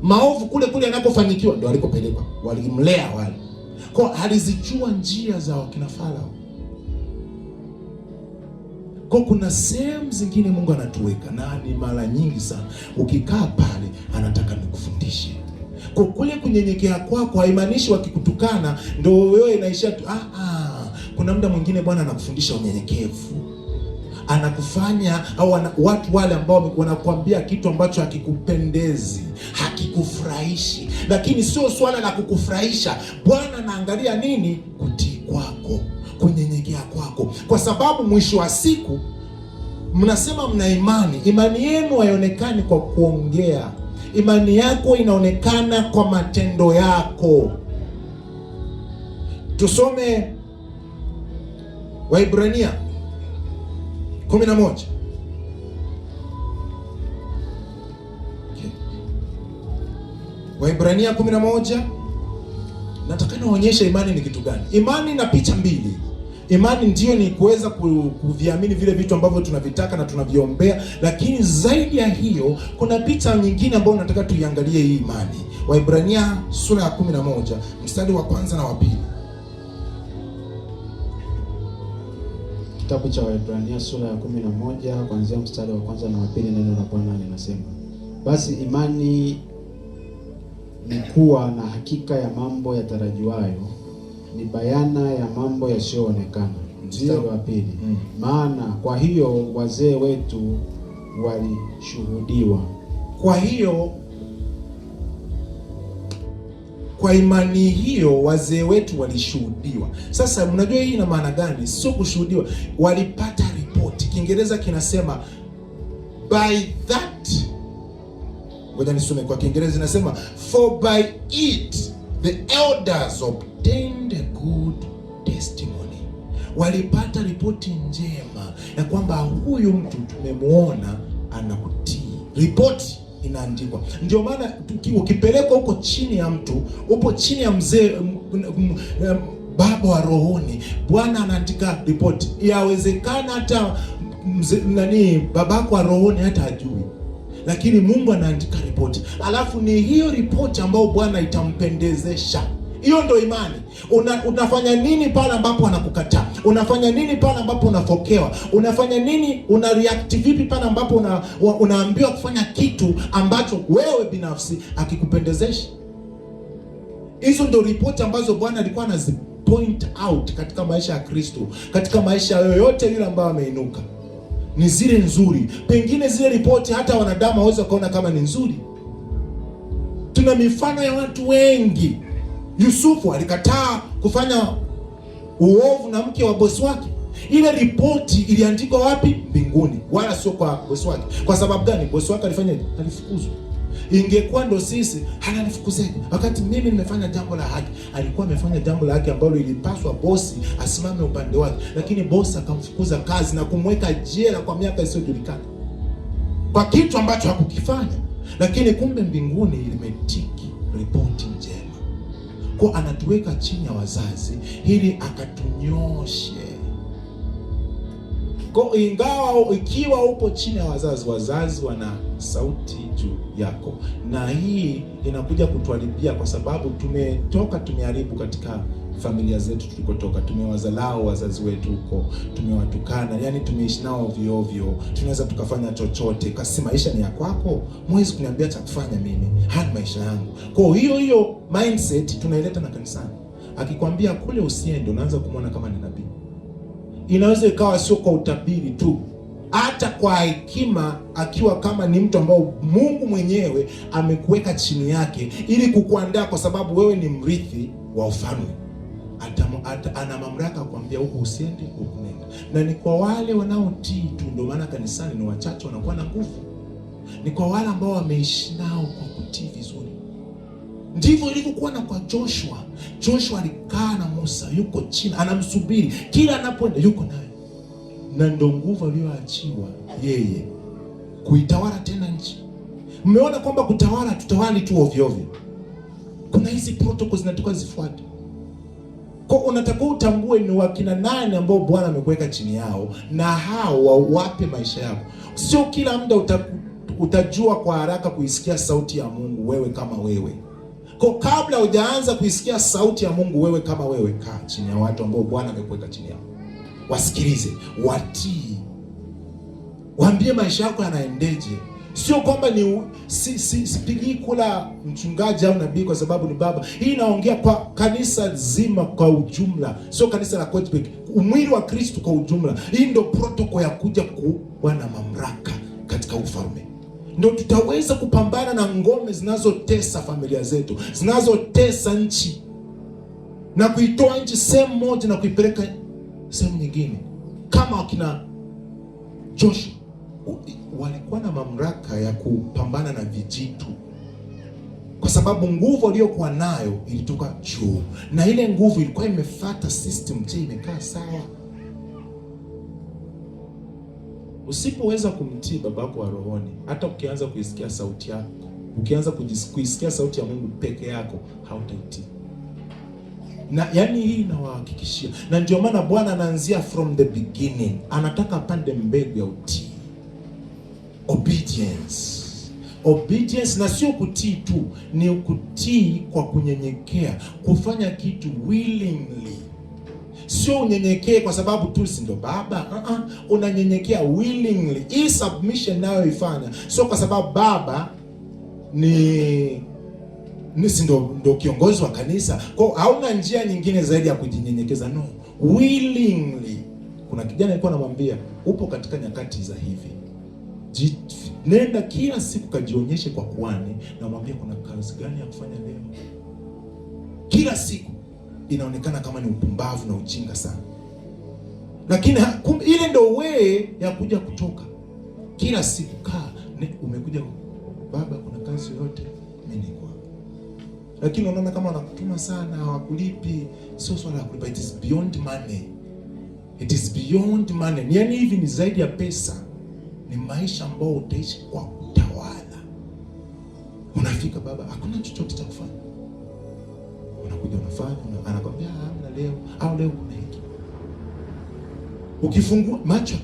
Maovu kule kule yanapofanikiwa ndio alikopelekwa. Walimlea wale. Kwa alizijua njia za wakina Farao. Kwa kuna sehemu zingine Mungu anatuweka, na ni mara nyingi sana ukikaa pale anataka nikufundishe. Kwa kule kunyenyekea kwako haimaanishi wakikutukana ndio wewe inaisha tu. Kuna muda mwingine Bwana anakufundisha unyenyekevu. Anakufanya au watu wale ambao wanakuambia kitu ambacho hakikupendezi, hakikufurahishi, lakini sio swala la kukufurahisha. Bwana anaangalia nini? Kutii kwako, kunyenyekea kwako, kwa sababu mwisho wa siku mnasema mna imani. Imani yenu haionekani kwa kuongea, imani yako inaonekana kwa matendo yako. Tusome Waibrania 11. Okay. Waibrania 11. Nataka nionyeshe imani ni kitu gani. Imani na picha mbili. Imani ndio ni kuweza kuviamini vile vitu ambavyo tunavitaka na tunaviombea, lakini zaidi ya hiyo kuna picha nyingine ambayo nataka tuiangalie hii imani. Waibrania sura ya 11 mstari wa kwanza na wa pili. Kitabu cha Waibrania sura ya 11 kuanzia mstari wa kwanza na wa pili, neno la Bwana linasema: basi imani ni kuwa na hakika ya mambo yatarajiwayo, ni bayana ya mambo yasiyoonekana. Mstari wa pili, maana kwa hiyo wazee wetu walishuhudiwa. Kwa hiyo, kwa imani hiyo wazee wetu walishuhudiwa. Sasa mnajua hii ina maana gani? Sio kushuhudiwa, walipata ripoti. Kiingereza kinasema by that, ngoja nisome kwa Kiingereza, inasema for by it the elders obtained a good testimony. Walipata ripoti njema ya kwamba huyu mtu tumemuona anakutii. Ripoti inaandikwa. Ndio maana ukipelekwa huko chini ya mtu, upo chini ya mzee, baba wa rohoni, Bwana anaandika ripoti. Yawezekana hata babako wa rohoni hata ajui, lakini Mungu anaandika ripoti. Alafu ni hiyo ripoti ambayo Bwana itampendezesha. Hiyo ndio imani. Unafanya nini pale ambapo anakukataa? Unafanya nini pale ambapo unafokewa? Unafanya nini? Una react vipi pale ambapo unaambiwa kufanya kitu ambacho wewe binafsi akikupendezeshi? Hizo ndio ripoti ambazo Bwana alikuwa anazi point out katika maisha ya Kristo, katika maisha yoyote yule ambayo ameinuka. Ni zile nzuri. Pengine zile ripoti hata wanadamu hawawezi kuona kama ni nzuri. Tuna mifano ya watu wengi. Yusufu alikataa kufanya uovu na mke wa bosi wake. Ile ripoti iliandikwa wapi? Mbinguni, wala sio kwa bosi wake. Kwa sababu gani? Bosi wake alifanyaje? Alifukuzwa. Ingekuwa ndo sisi, ananifukuzaje wakati mimi nimefanya jambo la haki? Alikuwa amefanya jambo la haki ambalo ilipaswa bosi asimame upande wake, lakini bosi akamfukuza kazi na kumweka jela kwa miaka isiyojulikana kwa kitu ambacho hakukifanya. Lakini kumbe mbinguni limetiki ripoti njema. Kwa anatuweka chini ya wazazi ili akatunyoshe. Kwa ingawa ikiwa upo chini ya wazazi, wazazi wana sauti juu yako, na hii inakuja kutuharibia, kwa sababu tumeharibu katika familia zetu tulikotoka. Tumewazalau wazazi wetu huko, tumewatukana, yani tumeishi nao ovyo ovyo. Tunaweza tukafanya chochote, kasi maisha ni ya kwako, mwezi kuniambia cha kufanya mimi, hadi maisha yangu. Kwa hiyo mindset tunaileta na kanisani. Akikwambia kule usiende, unaanza kumwona kama ni nabii. Inaweza ikawa sio kwa utabiri tu, hata kwa hekima, akiwa kama ni mtu ambao Mungu mwenyewe amekuweka chini yake ili kukuandaa, kwa sababu wewe ni mrithi wa ufalme. Ana mamlaka kuambia huko usiende, huko nenda. Na ni kwa wale wanaotii tu. Ndio maana kanisani ni wachache wanakuwa na nguvu. Ni kwa wale ambao wameishi nao kwa kutii vizuri. Ndivyo ilivyokuwa na kwa Joshua. Joshua alikaa na Musa, yuko chini, anamsubiri, kila anapoenda yuko naye. Na ndio nguvu aliyoachiwa yeye kuitawala tena nchi. Mmeona kwamba kutawala, tutawali tu ovyo ovyo. Kuna hizi protocols zinatakiwa zifuate. Kwa unatakiwa utambue ni wakina nani ambao Bwana amekuweka chini yao, na hao wawape maisha yako. Sio kila muda utajua kwa haraka kuisikia sauti ya Mungu wewe kama wewe. Kwa kabla hujaanza kuisikia sauti ya Mungu wewe kama wewe, kaa chini ya watu ambao Bwana amekuweka chini yao. Wasikilize, watii. Waambie maisha yako yanaendeje. Sio kwamba ni sipigi kula mchungaji au nabii kwa sababu ni baba. Hii inaongea kwa kanisa zima kwa ujumla. Sio kanisa la Coachback, mwili wa Kristo kwa ujumla. Hii ndio protocol ya kuja kuwa na mamlaka katika ufalme. Ndio tutaweza kupambana na ngome zinazotesa familia zetu, zinazotesa nchi, na kuitoa nchi sehemu moja na kuipeleka sehemu nyingine. Kama wakina Joshua walikuwa na mamlaka ya kupambana na vijitu, kwa sababu nguvu aliyokuwa nayo ilitoka juu, na ile nguvu ilikuwa imefuata system, imekaa sawa. Usipoweza kumtii babako wa rohoni, hata ukianza kuisikia sauti yako, ukianza kuisikia sauti ya Mungu peke yako, hautaitii. Na yani hii nawahakikishia, na ndio maana Bwana anaanzia from the beginning. Anataka apande mbegu ya utii. Obedience, na sio kutii tu, ni kutii kwa kunyenyekea, kufanya kitu willingly. Sio unyenyekee kwa sababu tu si ndo baba. Unanyenyekea willingly. Hii submission nayo ifanya sio kwa sababu baba ni si ndo kiongozi wa kanisa, kwa hauna njia nyingine zaidi ya kujinyenyekeza. No, willingly. Kuna kijana alikuwa anamwambia, upo katika nyakati za hivi, nenda kila siku kajionyeshe kwa kuhani, na mwambie kuna kazi gani ya kufanya leo. Kila siku inaonekana kama ni upumbavu na ujinga sana, lakini ile ndio way ya kuja kutoka. Kila siku umekuja, baba kuna kazi yote, mimi niko hapa. Lakini unaona kama wanakutuma sana, hawakulipi. Sio swala la kulipa, it is beyond money. It is beyond money. Yaani hivi ni zaidi ya pesa. Ni maisha ambao utaishi kwa utawala. Unafika baba, hakuna chochote cha kufanya. Unakuja unafanya, anakwambia hamna leo, au leo kuna hiki. Ukifungua macho,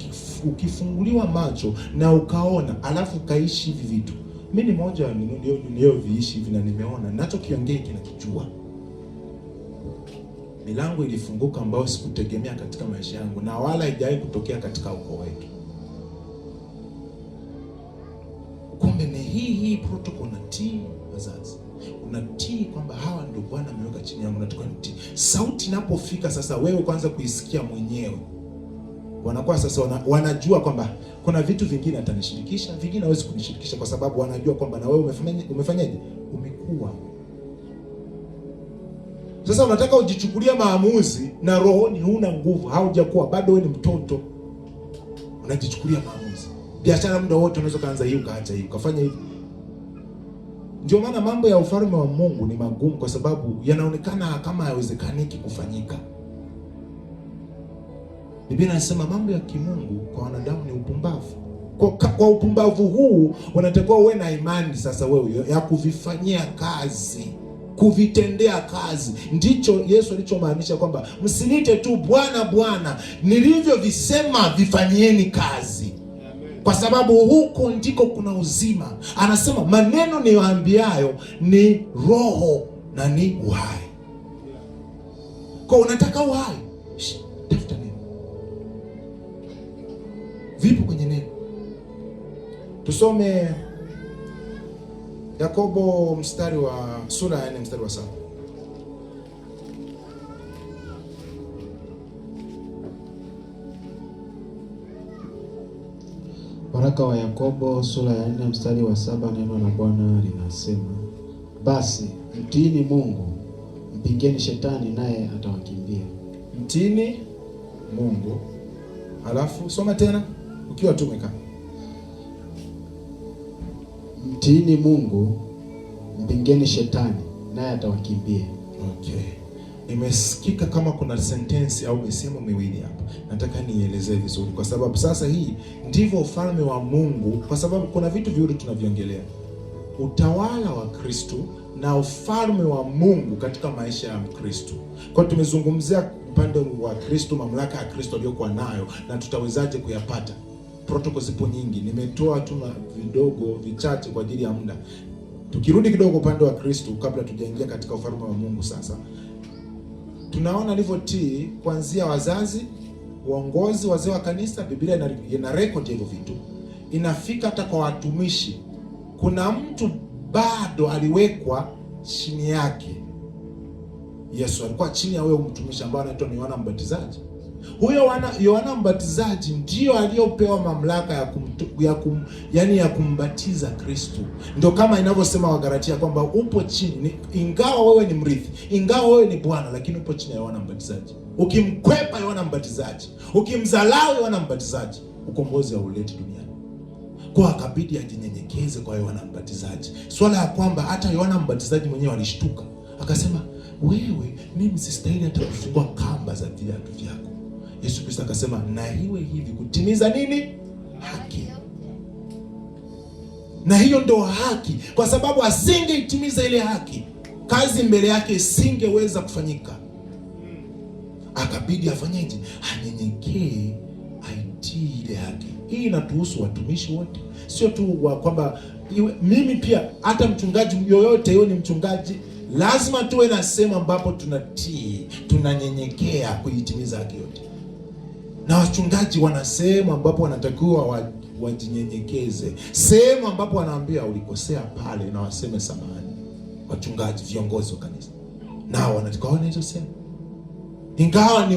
ukifunguliwa macho na ukaona, alafu ukaishi hivi vitu. Mimi ni moja nilio viishi hivi, na nimeona ninachokiongea kinakijua. Milango ilifunguka ambayo sikutegemea katika maisha yangu, na wala haijawahi kutokea katika ukoo wetu. Kumbe ni hii protocol. Unatii wazazi, unatii kwamba hawa ndio Bwana ameweka chini yangu, natakiwa nitii. Sauti inapofika sasa, wewe kwanza kuisikia mwenyewe, wanakuwa sasa wanajua kwamba kuna vitu vingine atanishirikisha, vingine hawezi kunishirikisha, kwa sababu wanajua kwamba na wewe umefanyaje, umekuwa. Sasa unataka ujichukulia maamuzi na rohoni huna nguvu, haujakuwa bado, wewe ni mtoto, unajichukulia maamuzi. Biashara muda wote unaweza kaanza hii ukaacha hii, ukafanya hivi. Ndio maana mambo ya ufalme wa Mungu ni magumu, kwa sababu yanaonekana kama hayawezekaniki kufanyika. Biblia inasema mambo ya kimungu kwa wanadamu ni upumbavu. Kwa upumbavu huu unatakiwa uwe na imani sasa wewe ya kuvifanyia kazi. kuvitendea kazi. Ndicho Yesu alichomaanisha kwamba msiniite tu Bwana Bwana, nilivyovisema vifanyieni kazi, kwa sababu huko ndiko kuna uzima. Anasema maneno niwaambiayo ni roho na ni uhai. Kwa unataka uhai, tafuta neno. Vipo kwenye neno. Tusome Yakobo sura ya 4 mstari wa 7. Waraka wa Yakobo sura ya 4 mstari wa 7, neno la Bwana linasema, basi mtiini Mungu, mpingeni shetani naye atawakimbia. Mtiini Mungu. Halafu soma tena ukiwa tumekaa. Mtiini Mungu, mpingeni shetani naye atawakimbia. Okay. Nimesikika kama kuna sentensi au misemo miwili hapa. Nataka nielezee vizuri, kwa sababu sasa hii ndivyo ufalme wa Mungu, kwa sababu kuna vitu viwili tunaviongelea. Utawala wa Kristo na ufalme wa Mungu katika maisha ya Mkristo. Kwa tumezungumzia upande wa Kristo, mamlaka ya Kristo aliyokuwa nayo na tutawezaje kuyapata. Protokol zipo nyingi. Nimetoa tu vidogo vichache kwa ajili ya muda. Tukirudi kidogo upande wa Kristo kabla tujaingia katika ufalme wa Mungu sasa. Tunaona alivyotii kuanzia wazazi, uongozi, wazee wa kanisa. Biblia ina record hivyo vitu. Inafika hata kwa watumishi. Kuna mtu bado aliwekwa chini yake. Yesu alikuwa chini ya huyo mtumishi ambaye anaitwa Yohana Mbatizaji. Huyo Yohana Mbatizaji ndio aliyopewa mamlaka ya kumbatiza Kristo. Ndio kama inavyosema Wagalatia kwamba upo chini, ingawa wewe ni mrithi, ingawa wewe ni bwana, lakini upo chini ya Yohana Mbatizaji. Ukimkwepa Yohana Mbatizaji, ukimdharau Yohana Mbatizaji, ukombozi hauleti duniani. Kwa akabidi ajinyenyekeze kwa Yohana Mbatizaji. Swala ya kwamba hata Yohana Mbatizaji mwenyewe alishtuka. Akasema, wewe mimi sistahili hata kufungua kamba za viatu vyako. Yesu Kristo akasema, na iwe hivi kutimiza nini? Haki. Na hiyo ndo haki, kwa sababu asingeitimiza ile haki, kazi mbele yake isingeweza kufanyika. Akabidi afanyeje? Anyenyekee, aitii ile haki. Hii inatuhusu watumishi wote, sio tu kwamba mimi pia, hata mchungaji yoyote, yeye ni mchungaji, lazima tuwe na sehemu ambapo tunatii, tunanyenyekea kuitimiza haki yote. Na wachungaji wana sehemu ambapo wanatakiwa wajinyenyekeze, sehemu ambapo wanaambia ulikosea pale na waseme samahani. Wachungaji, viongozi wa kanisa, nao wanatakiwa hizo sehemu. Ingawa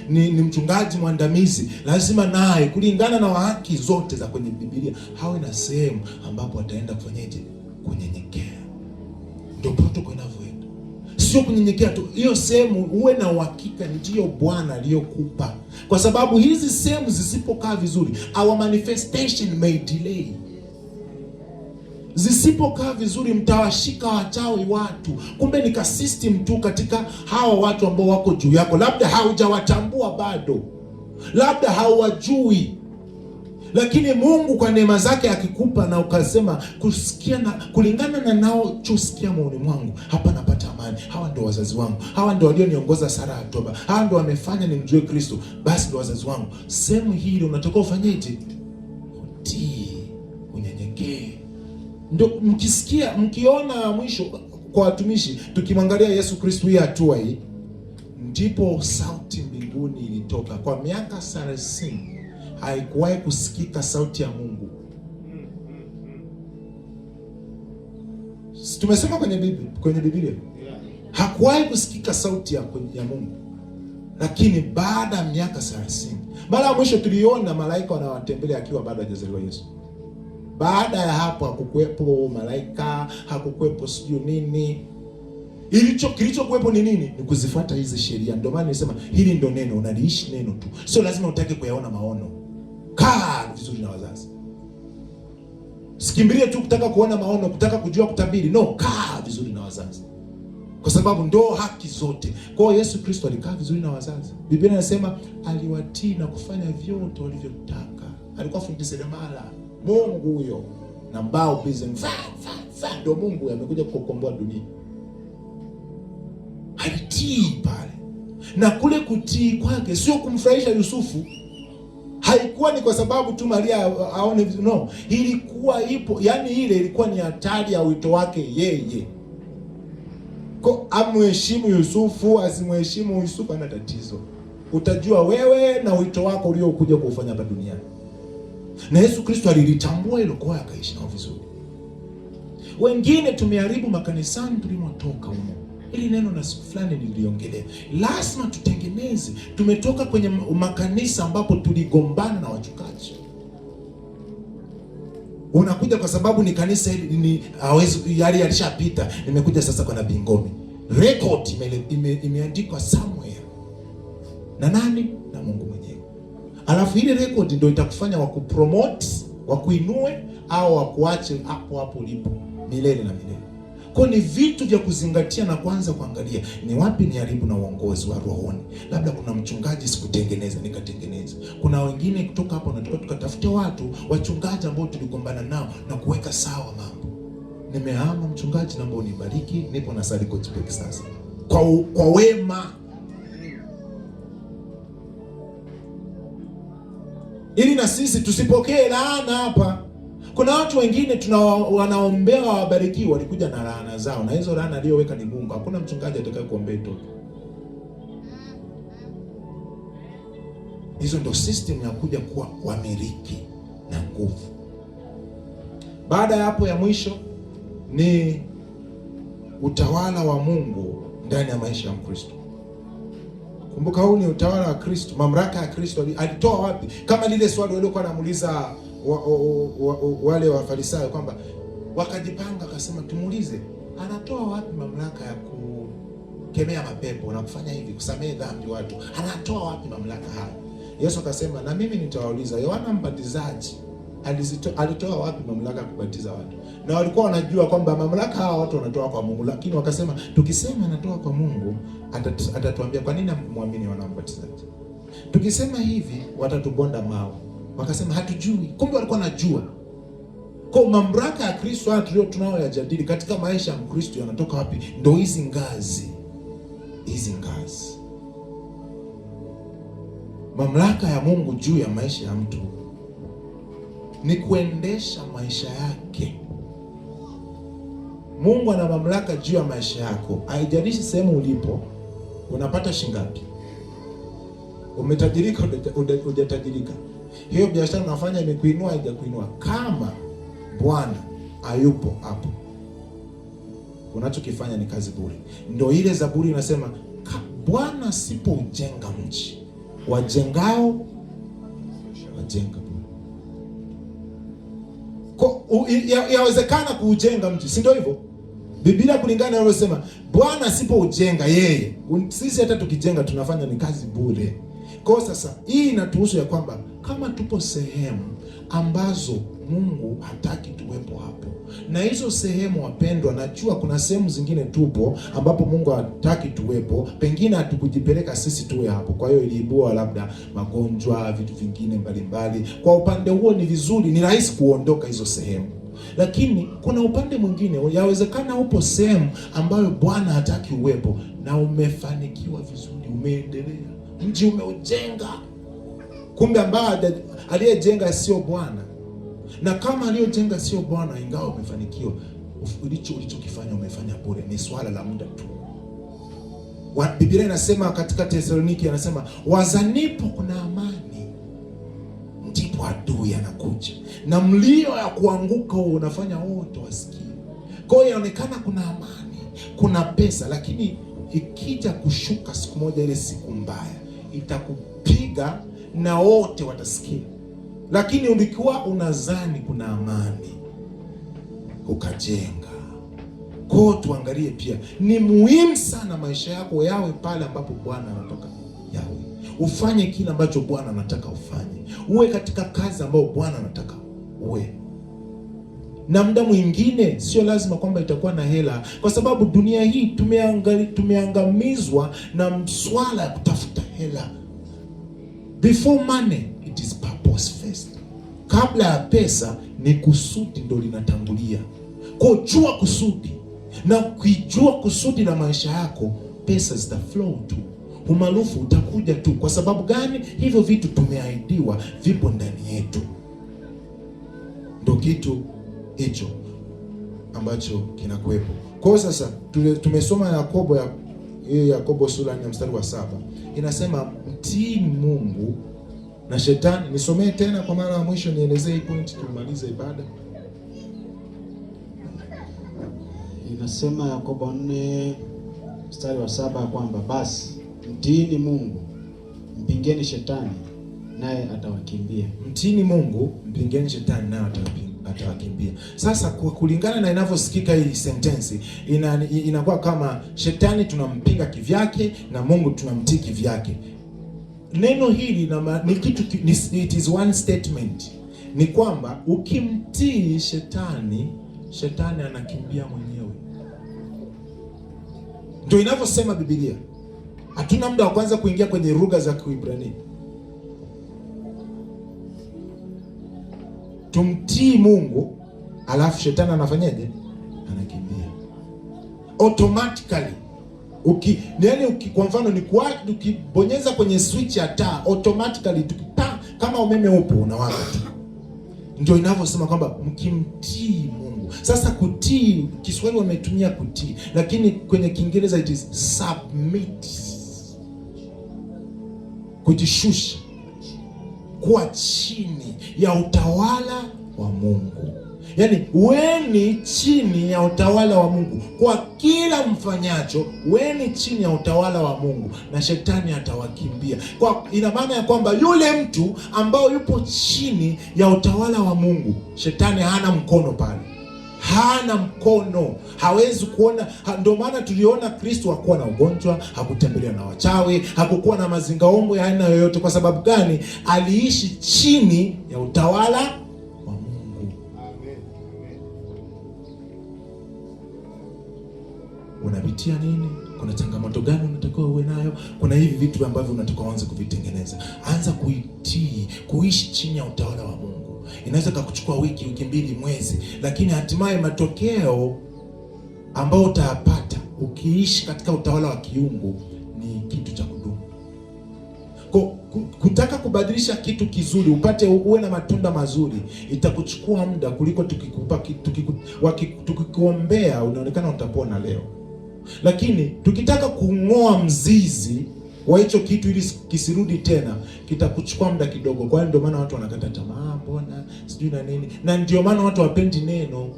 ni mchungaji mwandamizi, lazima naye kulingana na haki zote za kwenye Biblia hawe na sehemu ambapo ataenda kufanyaje? Kunyenyekea. Ndio protokol inavyoenda. Sio kunyenyekea tu, hiyo sehemu uwe na uhakika ndio Bwana aliyokupa. Kwa sababu hizi sehemu zisipokaa vizuri, our manifestation may delay. Zisipokaa vizuri, mtawashika wachawi watu. Kumbe ni ka system tu katika hawa watu ambao wako juu yako. Labda haujawatambua bado, labda hauwajui, lakini Mungu kwa neema zake akikupa na ukasema kusikia na kulingana na nao chusikia moyoni mwangu, hapa napata amani. Hawa ndio wazazi wangu, hawa ndio walioniongoza sara ya toba, hawa ndio wamefanya nimjue Kristo, basi ndio wazazi wangu. Sehemu hili unatakiwa ufanyeje? Utii, unyenyekee. Ndio mkiona mwisho kwa watumishi, tukimwangalia Yesu Kristo hii hatua hii, ndipo sauti mbinguni ilitoka. Kwa miaka 30 haikuwahi kusikika sauti ya Mungu. Tumesema kwenye Biblia hakuwahi kusikika sauti ya Mungu. Lakini baada ya miaka 30, mara ya mwisho tuliona malaika wanawatembelea akiwa bado hajazaliwa Yesu. Baada ya hapo hakukuwepo malaika, hakukuwepo sijui nini. Kilichokuwepo ni nini? Ni kuzifuata hizi sheria. Ndio maana nilisema hili ndio neno, unaliishi neno tu. Sio lazima utake kuyaona maono. Kaa vizuri na wazazi. Sikimbilie tu kutaka kuona maono, kutaka kujua kutabiri. No, kaa vizuri na wazazi. Kwa sababu ndo haki zote. Kwa hiyo Yesu Kristo alikaa vizuri na wazazi. Biblia inasema aliwatii na kufanya vyote walivyotaka. Alikuwa fundi seremala. Mungu huyo na mbao bizen ndio Mungu amekuja kukomboa dunia. alitii pale, na kule kutii kwake sio kumfurahisha Yusufu. Haikuwa ni kwa sababu tu Maria aone, no, ilikuwa ipo, yani ile ilikuwa ni hatari ya wito wake yeye. Kwa amheshimu Yusufu, asimheshimu Yusufu, ana tatizo. Utajua wewe na wito wako uliokuja kufanya hapa duniani. Na Yesu Kristo alilitambua hilo, kwa akaishi nao vizuri. Wengine tumeharibu makanisani tulimotoka humo. Ili neno na siku fulani niliongelea. Lazima tutengeneze. Tumetoka kwenye makanisa ambapo tuligombana na wachungaji. Unakuja kwa sababu ni kanisa hili ni hawezi yale yalishapita. Nimekuja sasa kwa Nabii Ngome. Record imeandikwa somewhere. Na nani? Na Mungu mwenyewe. Alafu ile record ndio itakufanya wakupromote, wakuinue au wakuache hapo hapo ulipo milele na milele. Kwa ni vitu vya kuzingatia na kwanza kuangalia ni wapi ni haribu na uongozi wa rohoni. Labda kuna mchungaji sikutengeneza nikatengeneza. Kuna wengine kutoka hapo nataka tukatafute watu wachungaji ambao tuligombana nao na kuweka sawa mambo. Nimehama mchungaji, naomba unibariki, nipo na Saliko Chipeki sasa. Kwa wema. Ili na sisi tusipokee laana hapa. Kuna watu wengine wanaombea wabarikiwa, walikuja na laana zao, na hizo laana aliyoweka ni Mungu. Hakuna mchungaji atakaye kuombea tu. Hizo ndio system ya kuja kuwa wamiliki na nguvu. Baada ya hapo ya mwisho ni utawala wa Mungu ndani ya maisha ya Mkristo. Kumbuka huu ni utawala wa Kristo, mamlaka ya Kristo. Alitoa wapi? Kama lile swali waliokuwa wanamuuliza wale Wafarisayo kwamba wakajipanga, akasema tumuulize anatoa wapi mamlaka ya kukemea mapepo na kufanya hivi, kusamehe dhambi watu, anatoa wapi mamlaka haya? Yesu akasema, na mimi nitawauliza, Yohana Mbatizaji alitoa wapi mamlaka ya kubatiza watu? Na walikuwa wanajua kwamba mamlaka hawa watu wanatoa kwa Mungu, lakini wakasema tukisema anatoa kwa Mungu atatuambia kwa nini muamini Yohana Mbatizaji. Tukisema hivi watatubonda mawe. Wakasema hatujui. Kumbe walikuwa wanajua. Kwa mamlaka ya Kristo haya tunayoyajadili katika maisha ya Mkristo yanatoka wapi? Ndio hizi ngazi. Hizi ngazi. Mamlaka ya Mungu juu ya maisha ya mtu ni kuendesha maisha yake. Mungu ana mamlaka juu ya maisha yako. Haijalishi sehemu ulipo, unapata shingapi. Umetajirika, hujatajirika. Hiyo biashara unafanya imekuinua, haijakuinua. Kama Bwana hayupo hapo, unachokifanya ni kazi bure. Ndio ile Zaburi inasema, Bwana sipoujenga mji, wajengao wajenga bure. Yawezekana kuujenga mji, si ndio hivyo? Biblia kulingana na inasema, Bwana sipoujenga yeye, sisi hata tukijenga tunafanya ni kazi bure. Kwa sasa hii inatuhusu ya kwamba kama tupo sehemu ambazo Mungu hataki tuwepo hapo, na hizo sehemu wapendwa, najua kuna sehemu zingine tupo ambapo Mungu hataki tuwepo, pengine hatukujipeleka sisi tuwe hapo, kwa hiyo iliibua labda magonjwa, vitu vingine mbalimbali. Kwa upande huo ni vizuri, ni rahisi kuondoka hizo sehemu. Lakini kuna upande mwingine, yawezekana upo sehemu ambayo Bwana hataki uwepo na umefanikiwa vizuri, umeendelea, mji umeujenga, kumbe ambaye aliyejenga sio Bwana. Na kama aliyojenga sio Bwana, ingawa umefanikiwa, ulichokifanya umefanya bure, ni swala la muda tu. Biblia inasema katika Tesaloniki, anasema wazanipo kuna amani, ndipo adui anakuja na mlio ya kuanguka unafanya wote wasikie. Kwa hiyo inaonekana kuna amani, kuna pesa, lakini ikija kushuka siku moja, ile siku mbaya itakupiga na wote watasikia. Lakini ulikuwa unazani kuna amani, ukajenga. Kwa tuangalie pia, ni muhimu sana maisha yako yawe pale ambapo Bwana anataka yawe. Ufanye kile ambacho Bwana anataka ufanye. Uwe katika kazi ambayo Bwana anataka uwe. Na muda mwingine sio lazima kwamba itakuwa na hela, kwa sababu dunia hii tumeangamizwa na mswala ya kutafuta hela. Before money, it is purpose first. Kabla ya pesa ni kusudi ndio linatangulia. Kwa jua kusudi, na ukijua kusudi la maisha yako, pesa zitaflow tu, umaarufu utakuja tu. Kwa sababu gani? Hivyo vitu tumeahidiwa, vipo ndani yetu. Ndio kitu hicho ambacho kinakuwepo. Kwa hiyo sasa tumesoma Yakobo sura 4 mstari wa 7. Inasema mtii Mungu na shetani. Nisomee tena kwa mara ya mwisho, nielezee hii point tumalize ibada. Inasema Yakobo 4 mstari wa 7 kwamba basi mtiini Mungu, mpingeni shetani naye atawakimbia. Mtiini Mungu, mpingeni shetani naye atawakimbia. Sasa kwa kulingana na inavyosikika hii sentensi, inakuwa kama shetani tunampinga kivyake na Mungu tunamtii kivyake. Neno hili ni kitu, it is one statement. Ni kwamba ukimtii shetani, shetani anakimbia mwenyewe. Ndio inavyosema Biblia. Hatuna muda wa kwanza kuingia kwenye lugha za Kiebrania. Tumtii Mungu, alafu shetani anafanyaje? Anakimbia automatically. Kwa mfano ni ukibonyeza kwenye switch ya taa, automatically kama umeme upo unawaka tu. Ndio inavyosema kwamba mkimtii Mungu. Sasa kutii, Kiswahili wametumia kutii, lakini kwenye Kiingereza it is submit, kujishusha, kuwa chini ya utawala wa Mungu. Yaani weni chini ya utawala wa Mungu. Kwa kila mfanyacho, weni chini ya utawala wa Mungu na shetani atawakimbia. Kwa ina maana ya kwamba yule mtu ambao yupo chini ya utawala wa Mungu, shetani hana mkono pale. Hana mkono, hawezi kuona. Ndio maana tuliona Kristo hakuwa na ugonjwa, hakutembelewa na wachawi, hakukuwa na mazingaombwe ya aina yoyote. Kwa sababu gani? Aliishi chini ya utawala wa Mungu. Amen. Unapitia nini? Kuna changamoto gani unatakiwa uwe nayo? Kuna hivi vitu ambavyo unatakiwa anza kuvitengeneza. Anza kuitii, kuishi chini ya utawala wa Mungu. Inaweza kukuchukua wiki mbili, mwezi, lakini hatimaye matokeo ambayo utayapata ukiishi katika utawala wa kiungu ni kitu cha kudumu. Kutaka kubadilisha kitu kizuri, uwe na matunda mazuri, itakuchukua muda kuliko tukikuombea unaonekana utapona leo. Lakini tukitaka kung'oa mzizi wa hicho kitu ili kisirudi tena, kitakuchukua muda kidogo. Kwa hiyo ndio maana watu wanakata tamaa, mbona sijui na nini. Na ndio maana watu wapendi neno,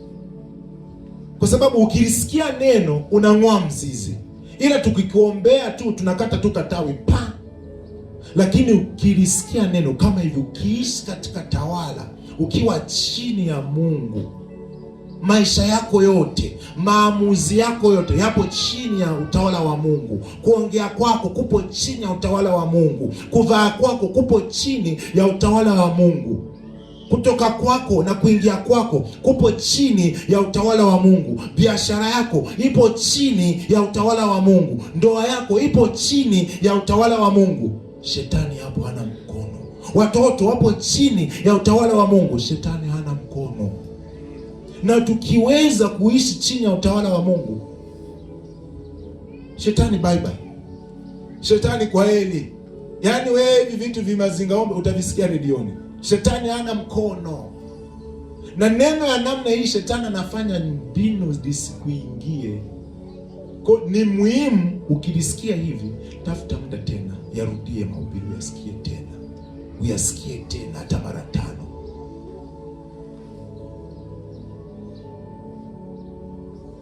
kwa sababu ukilisikia neno unang'oa mzizi. Ila tukikuombea tu tunakata tu katawi pa. Lakini ukilisikia neno kama hivi, ukiishi katika tawala, ukiwa chini ya Mungu, maisha yako yote, maamuzi yako yote yapo chini ya utawala wa Mungu. Kuongea kwako kupo chini ya utawala wa Mungu. Kuvaa kwako kupo chini ya utawala wa Mungu. Kutoka kwako na kuingia kwako kupo chini ya utawala wa Mungu. Biashara yako ipo chini ya utawala wa Mungu. Ndoa yako ipo chini ya utawala wa Mungu. Shetani hapo hana mkono. Watoto wapo chini ya utawala wa Mungu. Shetani hana mkono. Na tukiweza kuishi chini ya utawala wa Mungu, shetani bye bye. Shetani kwa heri. Yaani wewe hivi vitu vimazingaombe utavisikia redioni. Shetani hana mkono. Na neno ya namna hii shetani anafanya mbinu zisikuingie. Kwa ni muhimu ukilisikia hivi, tafuta muda tena, yarudie mahubiri, uyasikie tena hata mara 5.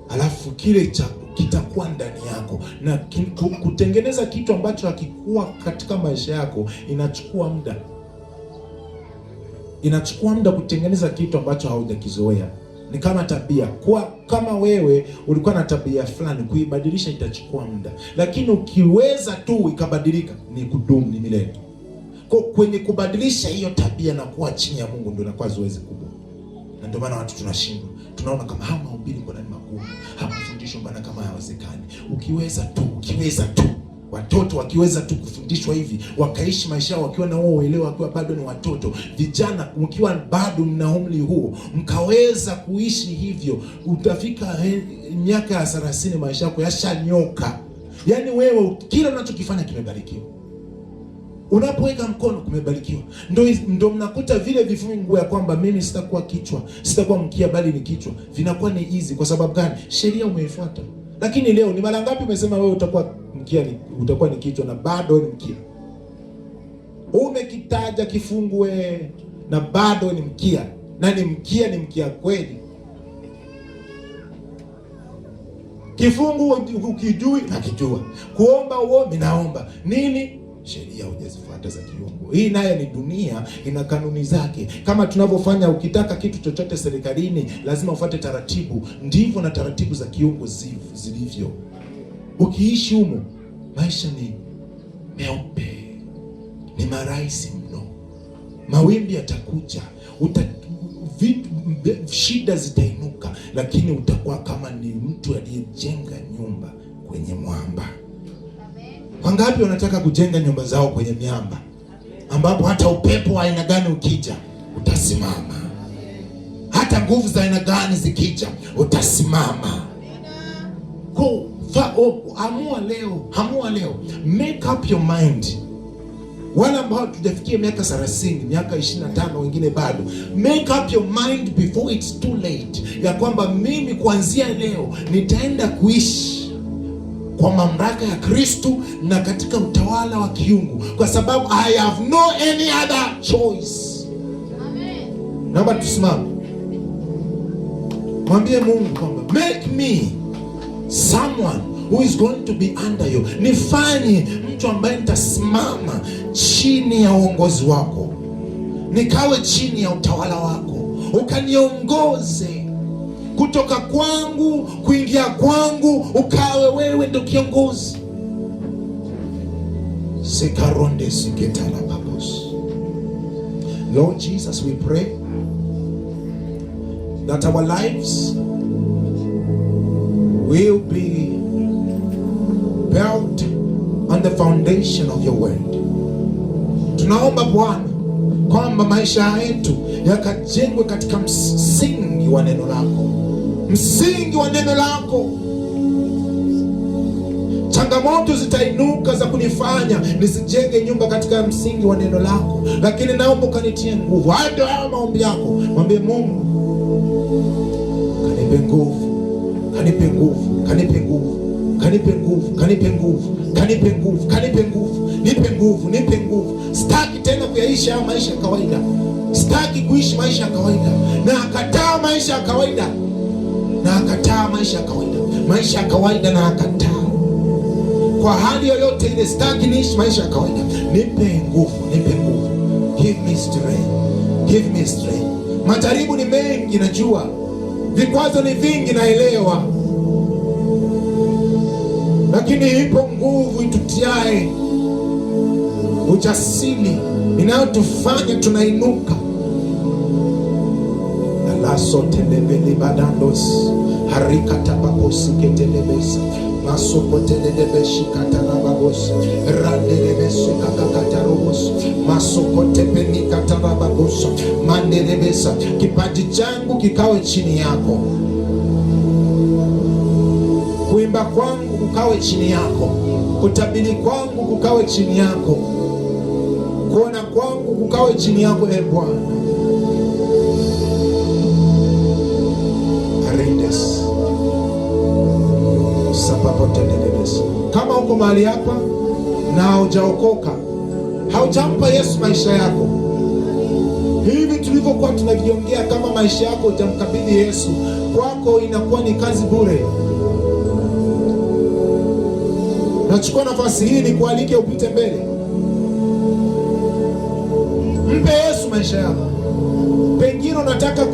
Alafu kile kitakuwa ndani yako. Na kutengeneza kitu ambacho hakikuwa katika maisha yako inachukua muda. Inachukua muda kutengeneza kitu ambacho haujakizoea. Ni kama tabia. Kama wewe ulikuwa na tabia fulani, kuibadilisha itachukua muda. Lakini ukiweza tu ikabadilika, ni kudumu, ni milele. Kwenye kubadilisha hiyo tabia na kuwa chini ya Mungu ndio inakuwa zoezi kubwa. Na ndio maana watu tunashindwa. Tunaona kama haya mahubiri mbona ni magumu, haya mafundisho mbona kama hayawezekani. Ukiweza tu, watoto wakiweza tu kufundishwa hivi, wakaishi maisha yao wakiwa na huo uelewa, wakiwa bado ni watoto, vijana mkiwa bado mna umri huo, mkaweza kuishi hivyo, utafika miaka ya 30 maisha yako yashanyoka. Yaani wewe kila unachokifanya kimebarikiwa. Unapoweka mkono kumebarikiwa. Ndio mnakuta vile vifungu ya kwamba mimi sitakuwa kichwa, sitakuwa mkia bali ni kichwa, vinakuwa ni easy. Kwa sababu gani? Sheria umeifuata. Lakini leo ni mara ngapi umesema wewe utakuwa mkia, utakuwa ni kichwa na bado ni mkia? Umekitaja kifungu wewe na bado ni mkia. Na ni mkia kweli. Kifungu ukijui na kijua. Kuomba uombe naomba. Nini? Sheria hujazifuata za kiungu. Hii nayo ni dunia, ina kanuni zake. Kama tunavyofanya, ukitaka kitu chochote serikalini lazima ufuate taratibu. Ndivyo na taratibu za kiungu zilivyo. Ukiishi humo, maisha ni meupe, ni marahisi mno. Mawimbi yatakuja, shida zitainuka, lakini utakuwa kama ni mtu aliyejenga nyumba kwenye mwamba. Wangapi wanataka kujenga nyumba zao kwenye miamba, ambapo hata upepo wa aina gani ukija utasimama, hata nguvu za aina gani zikija utasimama? Amua leo, make up your mind. Wale ambao tujafikia miaka 30, miaka 25, wengine bado, make up your mind before it's too late, ya kwamba mimi kuanzia leo nitaenda kuishi kwa mamlaka ya Kristo na katika utawala wa kiungu, kwa sababu I have no any other choice. Amen. Naomba tusimame, mwambie Mungu kwamba make me someone who is going to be under you. Nifanye mtu ambaye nitasimama chini ya uongozi wako, nikawe chini ya utawala wako, ukaniongoze kutoka kwangu kuingia kwangu, ukawe wewe ndo kiongozi. Sekaronde siketala babos. Lord Jesus, we pray that our lives will be built on the foundation of your word. Tunaomba Bwana kwamba maisha yetu yakajengwe katika msingi wa neno lako. Msingi wa neno lako. Changamoto zitainuka za kunifanya nisijenge nyumba katika msingi wa neno lako, lakini naomba kanitie nguvu. Hayo maombi yako, mwambie Mungu, kanipe nguvu, kanipe nguvu, kanipe nguvu, kanipe nguvu, kanipe nguvu, kanipe nguvu, kanipe nguvu, nipe nguvu, nipe nguvu. Sitaki tena kuyaishi haya maisha ya kawaida. Sitaki kuishi maisha ya kawaida. Na akataa maisha ya kawaida. Na akataa maisha ya kawaida. Maisha ya kawaida na akataa. Kwa hali yoyote ile sitaki niishi maisha ya kawaida. Nipe nguvu, nipe nguvu. Give me strength. Give me strength. Majaribu ni mengi najua. Vikwazo ni vingi naelewa. Lakini ipo nguvu itutiae ujasiri inayotufanya tunainuka. Alaso telebele badandos harika tapaposi ketelebesa masoko telebeshi katarababos randelebesi kakakatarobos masoko tepeni katarababos mandelebesa. Kipaji changu kikawe chini yako, kuimba kwangu kukawe chini yako, kutabiri kwangu kukawe chini yako, kuona kwangu kukawe chini yako. Bwana arindes sapapotendelebes. Kama uko mahali hapa na haujaokoka, haujampa Yesu maisha yako, hivi tulivyokuwa tunaviongea, kama maisha yako hujamkabidhi Yesu, kwako inakuwa ni kazi bure. Nachukua nafasi hii ni kualike upite mbele. Mpe Yesu maisha yako. Pengine unataka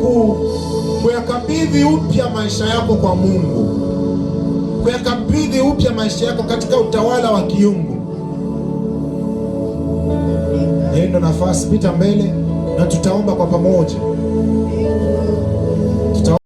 kuyakabidhi upya maisha yako kwa Mungu, kuyakabidhi upya maisha yako katika utawala wa kiungu. Ndio nafasi, pita mbele na tutaomba kwa pamoja.